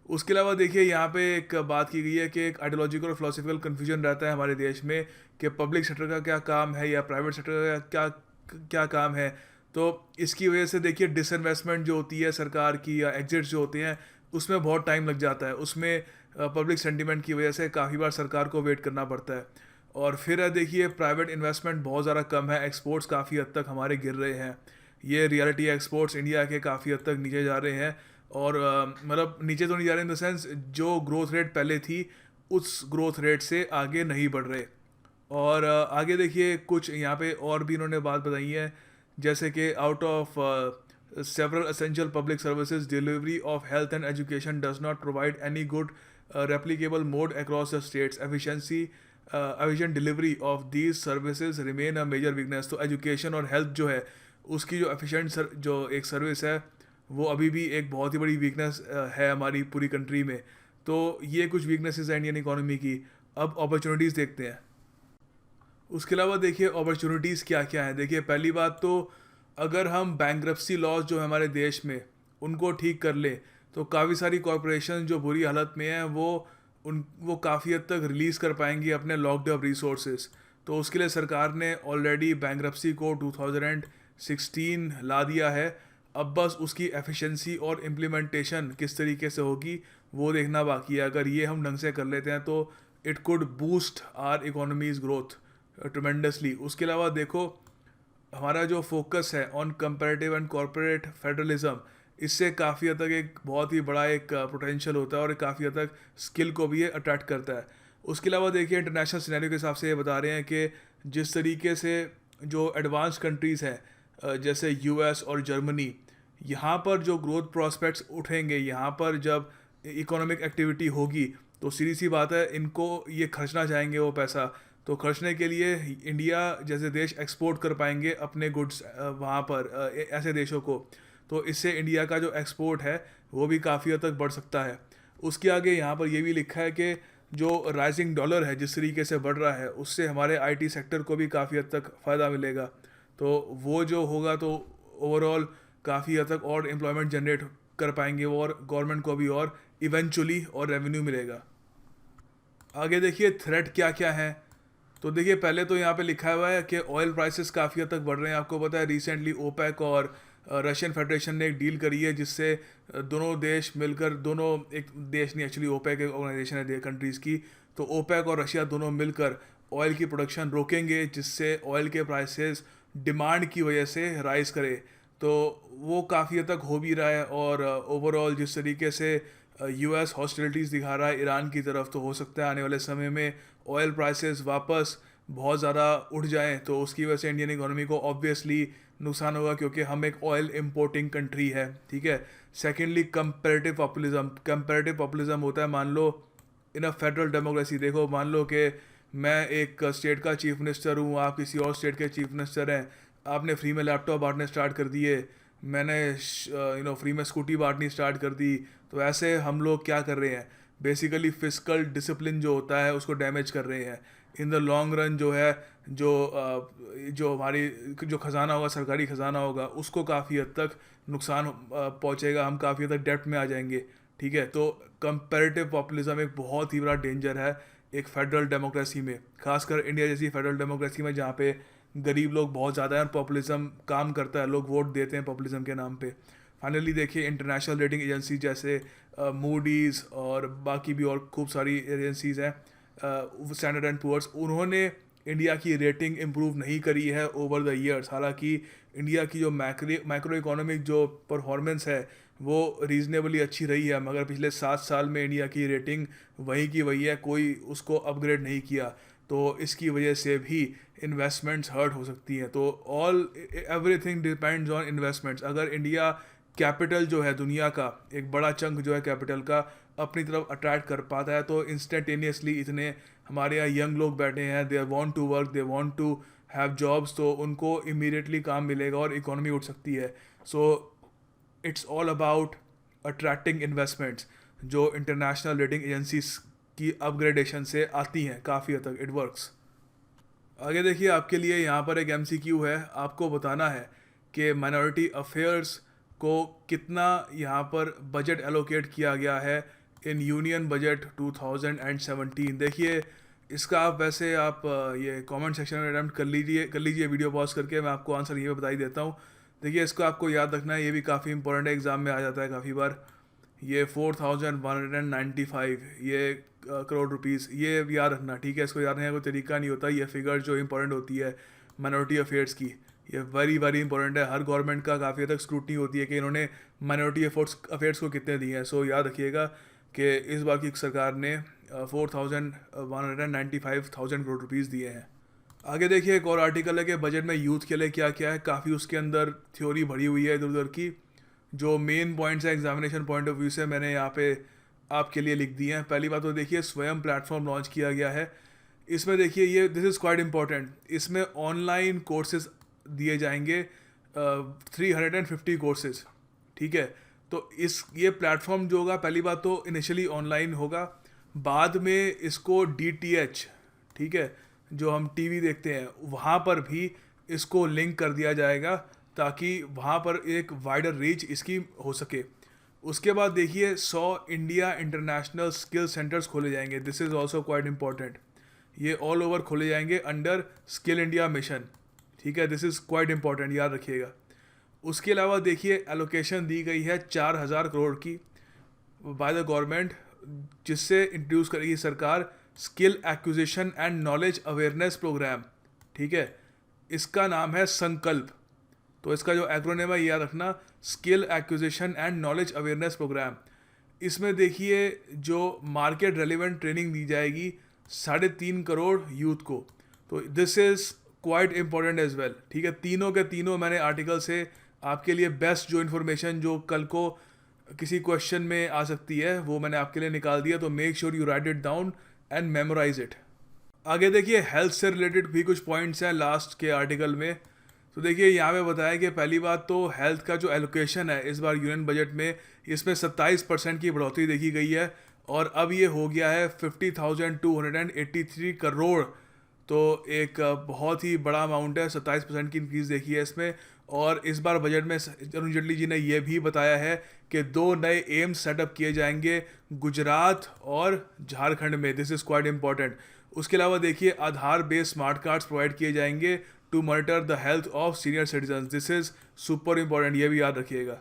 उसके अलावा देखिए, यहाँ पे एक बात की गई है कि एक आइडियोलॉजिकल और फिलोसफिकल कन्फ्यूजन रहता है हमारे देश में कि पब्लिक सेक्टर का क्या काम है या प्राइवेट सेक्टर का क्या काम है। तो इसकी वजह से देखिए, डिसइन्वेस्टमेंट जो होती है सरकार की, या एग्जिट्स जो होते हैं, उसमें बहुत टाइम लग जाता है। उसमें पब्लिक सेंटिमेंट की वजह से काफ़ी बार सरकार को वेट करना पड़ता है। और फिर देखिए, प्राइवेट इन्वेस्टमेंट बहुत ज़्यादा कम है, एक्सपोर्ट्स काफ़ी हद तक हमारे गिर रहे हैं। ये रियलिटी, एक्सपोर्ट्स इंडिया के काफ़ी हद तक नीचे जा रहे हैं, और मतलब नीचे तो नहीं जा रहे इन द सेंस, जो ग्रोथ रेट पहले थी उस ग्रोथ रेट से आगे नहीं बढ़ रहे। और आगे देखिए कुछ यहाँ पे और भी इन्होंने बात बताई है, जैसे कि out of several essential public services delivery of health and education does not provide any good replicable mode across the states. Efficient delivery of these services remain a major weakness. तो एजुकेशन और हेल्थ जो है उसकी जो एफिशिएंट जो एक सर्विस है वो अभी भी एक बहुत ही बड़ी वीकनेस है हमारी पूरी कंट्री में। तो ये कुछ वीकनेसेस हैं इंडियन इकोनॉमी की। अब अपॉर्चुनिटीज़ देखते हैं। उसके अलावा देखिए अपॉर्चुनिटीज़ क्या क्या हैं। देखिए पहली बात तो अगर हम बैंक्रप्सी लॉज जो है हमारे देश में उनको ठीक कर लें तो काफ़ी सारी कॉरपोरेशन जो बुरी हालत में हैं वो काफ़ी हद तक रिलीज़ कर पाएंगी अपने लॉक्ड अप रिसोर्सेज। तो उसके लिए सरकार ने ऑलरेडी बैंक्रप्सी को 2016 ला दिया है। अब बस उसकी एफिशिएंसी और इम्प्लीमेंटेशन किस तरीके से होगी वो देखना बाकी है। अगर ये हम ढंग से कर लेते हैं तो it could boost our economy's growth tremendously. उसके अलावा देखो हमारा जो फोकस है on comparative and corporate federalism, इससे काफ़ी हद तक एक बहुत ही बड़ा एक पोटेंशियल होता है और काफ़ी हद तक स्किल को भी ये अट्रैक्ट करता है। उसके अलावा देखिए इंटरनेशनल सिनेरियो के हिसाब से ये बता रहे हैं कि जिस तरीके से जो एडवांस कंट्रीज़ हैं जैसे यूएस और जर्मनी, यहाँ पर जो ग्रोथ प्रॉस्पेक्ट्स उठेंगे, यहाँ पर जब इकोनॉमिक एक्टिविटी होगी तो सीधी सी बात है इनको ये खर्चना चाहेंगे वो पैसा। तो खर्चने के लिए इंडिया जैसे देश एक्सपोर्ट कर पाएंगे अपने गुड्स वहाँ पर ऐसे देशों को। तो इससे इंडिया का जो एक्सपोर्ट है वो भी काफ़ी हद तक बढ़ सकता है। उसके आगे यहाँ पर ये भी लिखा है कि जो राइजिंग डॉलर है जिस तरीके से बढ़ रहा है उससे हमारे आईटी सेक्टर को भी काफ़ी हद तक फ़ायदा मिलेगा। तो वो जो होगा तो ओवरऑल काफ़ी हद तक और एम्प्लॉयमेंट जनरेट कर पाएंगे वो, और गवर्नमेंट को भी और इवेंचुअली और रेवेन्यू मिलेगा। आगे देखिए थ्रेट क्या क्या है। तो देखिए पहले तो यहाँ पे लिखा हुआ है कि ऑयल प्राइसेस काफ़ी हद तक बढ़ रहे हैं। आपको पता है रिसेंटली ओपेक और रशियन फेडरेशन ने एक डील करी है जिससे दोनों देश मिलकर, दोनों एक देश नहीं एक्चुअली ओपेक एक ऑर्गेनाइजेशन है कंट्रीज़ की, तो ओपेक और रशिया दोनों मिलकर ऑयल की प्रोडक्शन रोकेंगे जिससे ऑयल के प्राइसेस डिमांड की वजह से राइज़ करे। तो वो काफ़ी हद तक हो भी रहा है। और ओवरऑल जिस तरीके से यूएस हॉस्टिलिटीज़ दिखा रहा है ईरान की तरफ, तो हो सकता है आने वाले समय में ऑयल प्राइसेस वापस बहुत ज़्यादा उठ जाएं। तो उसकी वजह से इंडियन इकोनॉमी को ऑब्वियसली नुकसान होगा क्योंकि हम एक ऑयल इंपोर्टिंग कंट्री है, ठीक है। सेकेंडली कंपैरेटिव पॉपुलिज्म होता है, मान लो इन अ फेडरल डेमोक्रेसी, देखो मान लो कि मैं एक स्टेट का चीफ मिनिस्टर हूँ, आप किसी और स्टेट के चीफ मिनिस्टर हैं, आपने फ्री में लैपटॉप बांटने स्टार्ट कर दिए, मैंने फ्री में स्कूटी बांटनी स्टार्ट कर दी। तो ऐसे हम लोग क्या कर रहे हैं, बेसिकली फिजिकल डिसिप्लिन जो होता है उसको डैमेज कर रहे हैं। इन द लॉन्ग रन जो है जो हमारी जो ख़जाना होगा, सरकारी ख़जाना होगा, उसको काफ़ी हद तक नुकसान पहुंचेगा, हम काफ़ी हद तक डेप्ट में आ जाएंगे, ठीक है। तो कंपैरेटिव पॉपुलिज्म एक बहुत ही बड़ा डेंजर है एक फेडरल डेमोक्रेसी में, खासकर इंडिया जैसी फेडरल डेमोक्रेसी में जहाँ पे गरीब लोग बहुत ज़्यादा हैं और पॉपुलिज्म काम करता है, लोग वोट देते हैं पॉपुलिज्म के नाम पे। फाइनली देखिए इंटरनेशनल रेटिंग एजेंसी जैसे मूडीज़ और बाकी भी और खूब सारी एजेंसीज़ हैं, स्टैंडर्ड एंड पुअर्स, उन्होंने इंडिया की रेटिंग इम्प्रूव नहीं करी है ओवर द ईयर्स। हालांकि इंडिया की जो मैक्रो इकोनॉमिक जो परफॉर्मेंस है वो रीजनेबली अच्छी रही है, मगर पिछले 7 साल में इंडिया की रेटिंग वही की वही है, कोई उसको अपग्रेड नहीं किया। तो इसकी वजह से भी इन्वेस्टमेंट्स हर्ट हो सकती हैं। तो एवरीथिंग डिपेंड्स ऑन इन्वेस्टमेंट्स। अगर इंडिया कैपिटल जो है दुनिया का एक बड़ा चंक जो है कैपिटल का अपनी तरफ अट्रैक्ट कर पाता है तो इंस्टेंटेनियसली इतने हमारे यहाँ यंग लोग बैठे हैं, they want to work, they want to have jobs, तो उनको इमीडिएटली काम मिलेगा और इकोनॉमी उठ सकती है। So it's all about attracting investments जो इंटरनेशनल रेटिंग एजेंसीज की अपग्रेडेशन से आती हैं, काफ़ी हद तक इट वर्क्स। आगे देखिए आपके लिए यहाँ पर एक MCQ है, आपको बताना है कि माइनॉरिटी अफेयर्स को कितना यहाँ पर बजट एलोकेट किया गया है इन यूनियन बजट 2017। देखिए इसका आप वैसे आप ये कमेंट सेक्शन में अटेम्प्ट कर लीजिए वीडियो पॉज करके, मैं आपको आंसर ये बता ही देता हूँ। देखिए इसको आपको याद रखना है, ये भी काफ़ी इंपॉर्टेंट है, एग्ज़ाम में आ जाता है काफ़ी बार। ये 4195 ये करोड़ रुपीज़, ये याद रखना, ठीक है। इसको याद रखने का कोई तरीका नहीं होता, ये फिगर जो इंपॉर्टेंट होती है माइनॉरिटी अफेयर्स की, ये वेरी इंपॉर्टेंट है। हर गवर्नमेंट का काफ़ी हद तक स्क्रूटनी होती है कि इन्होंने माइनॉरिटी अफेयर्स को कितने दिए हैं। सो याद रखिएगा कि इस बार की सरकार ने 4,195,000 करोड़ रुपीज़ दिए हैं। आगे देखिए एक और आर्टिकल है कि बजट में यूथ के लिए क्या क्या है। काफ़ी उसके अंदर थ्योरी भरी हुई है इधर उधर की। जो मेन पॉइंट्स है एग्जामिनेशन पॉइंट ऑफ व्यू से मैंने यहाँ पे आपके लिए लिख दिए हैं। पहली बात तो देखिए स्वयं प्लेटफॉर्म लॉन्च किया गया है। इसमें देखिए ये दिस इज़ क्वाइट इम्पॉर्टेंट। इसमें ऑनलाइन कोर्सेज दिए जाएंगे 350 कोर्सेज, ठीक है। तो इस ये प्लेटफॉर्म जो होगा पहली बात तो इनिशियली ऑनलाइन होगा, बाद में इसको DTH, ठीक है, जो हम टीवी देखते हैं वहाँ पर भी इसको लिंक कर दिया जाएगा ताकि वहाँ पर एक वाइडर रीच इसकी हो सके। उसके बाद देखिए 100 इंडिया इंटरनेशनल स्किल सेंटर्स खोले जाएंगे। This is also quite important. ये ऑल ओवर खोले जाएंगे अंडर स्किल इंडिया मिशन, ठीक है। दिस इज़ क्वाइट इम्पॉर्टेंट, याद रखिएगा। उसके अलावा देखिए एलोकेशन दी गई है 4,000 करोड़ की बाय द गवर्नमेंट, जिससे इंट्रोड्यूस करेगी सरकार skill acquisition and knowledge awareness programme, ठीक है। इसका नाम है संकल्प। तो इसका जो एक्रोनिम है याद रखना, skill acquisition and knowledge awareness programme. इसमें देखिए जो मार्केट रेलिवेंट ट्रेनिंग दी जाएगी 3.5 करोड़ यूथ को। तो this is quite important as well, ठीक है। तीनों के तीनों मैंने आर्टिकल से आपके लिए बेस्ट जो इन्फॉर्मेशन जो कल को किसी क्वेश्चन में आ सकती है वो मैंने आपके लिए निकाल दिया। तो make sure you write it down and memorise it. आगे देखिए हेल्थ से रिलेटेड भी कुछ पॉइंट्स हैं लास्ट के आर्टिकल में। तो देखिए यहाँ पे बताया कि पहली बात तो हेल्थ का जो एलोकेशन है इस बार यूनियन बजट में, इसमें 27% की बढ़ोतरी देखी गई है और अब ये हो गया है 50,283 करोड़। तो एक बहुत ही बड़ा अमाउंट है, 27% की इंक्रीज़ देखी है इसमें। और इस बार बजट में अरुण जेटली जी ने यह भी बताया है कि 2 नए एम्स सेटअप किए जाएंगे गुजरात और झारखंड में। This is quite important. उसके अलावा देखिए Aadhaar based smart cards provide किए जाएंगे to monitor the health of senior citizen. This is super important, ये भी याद रखिएगा।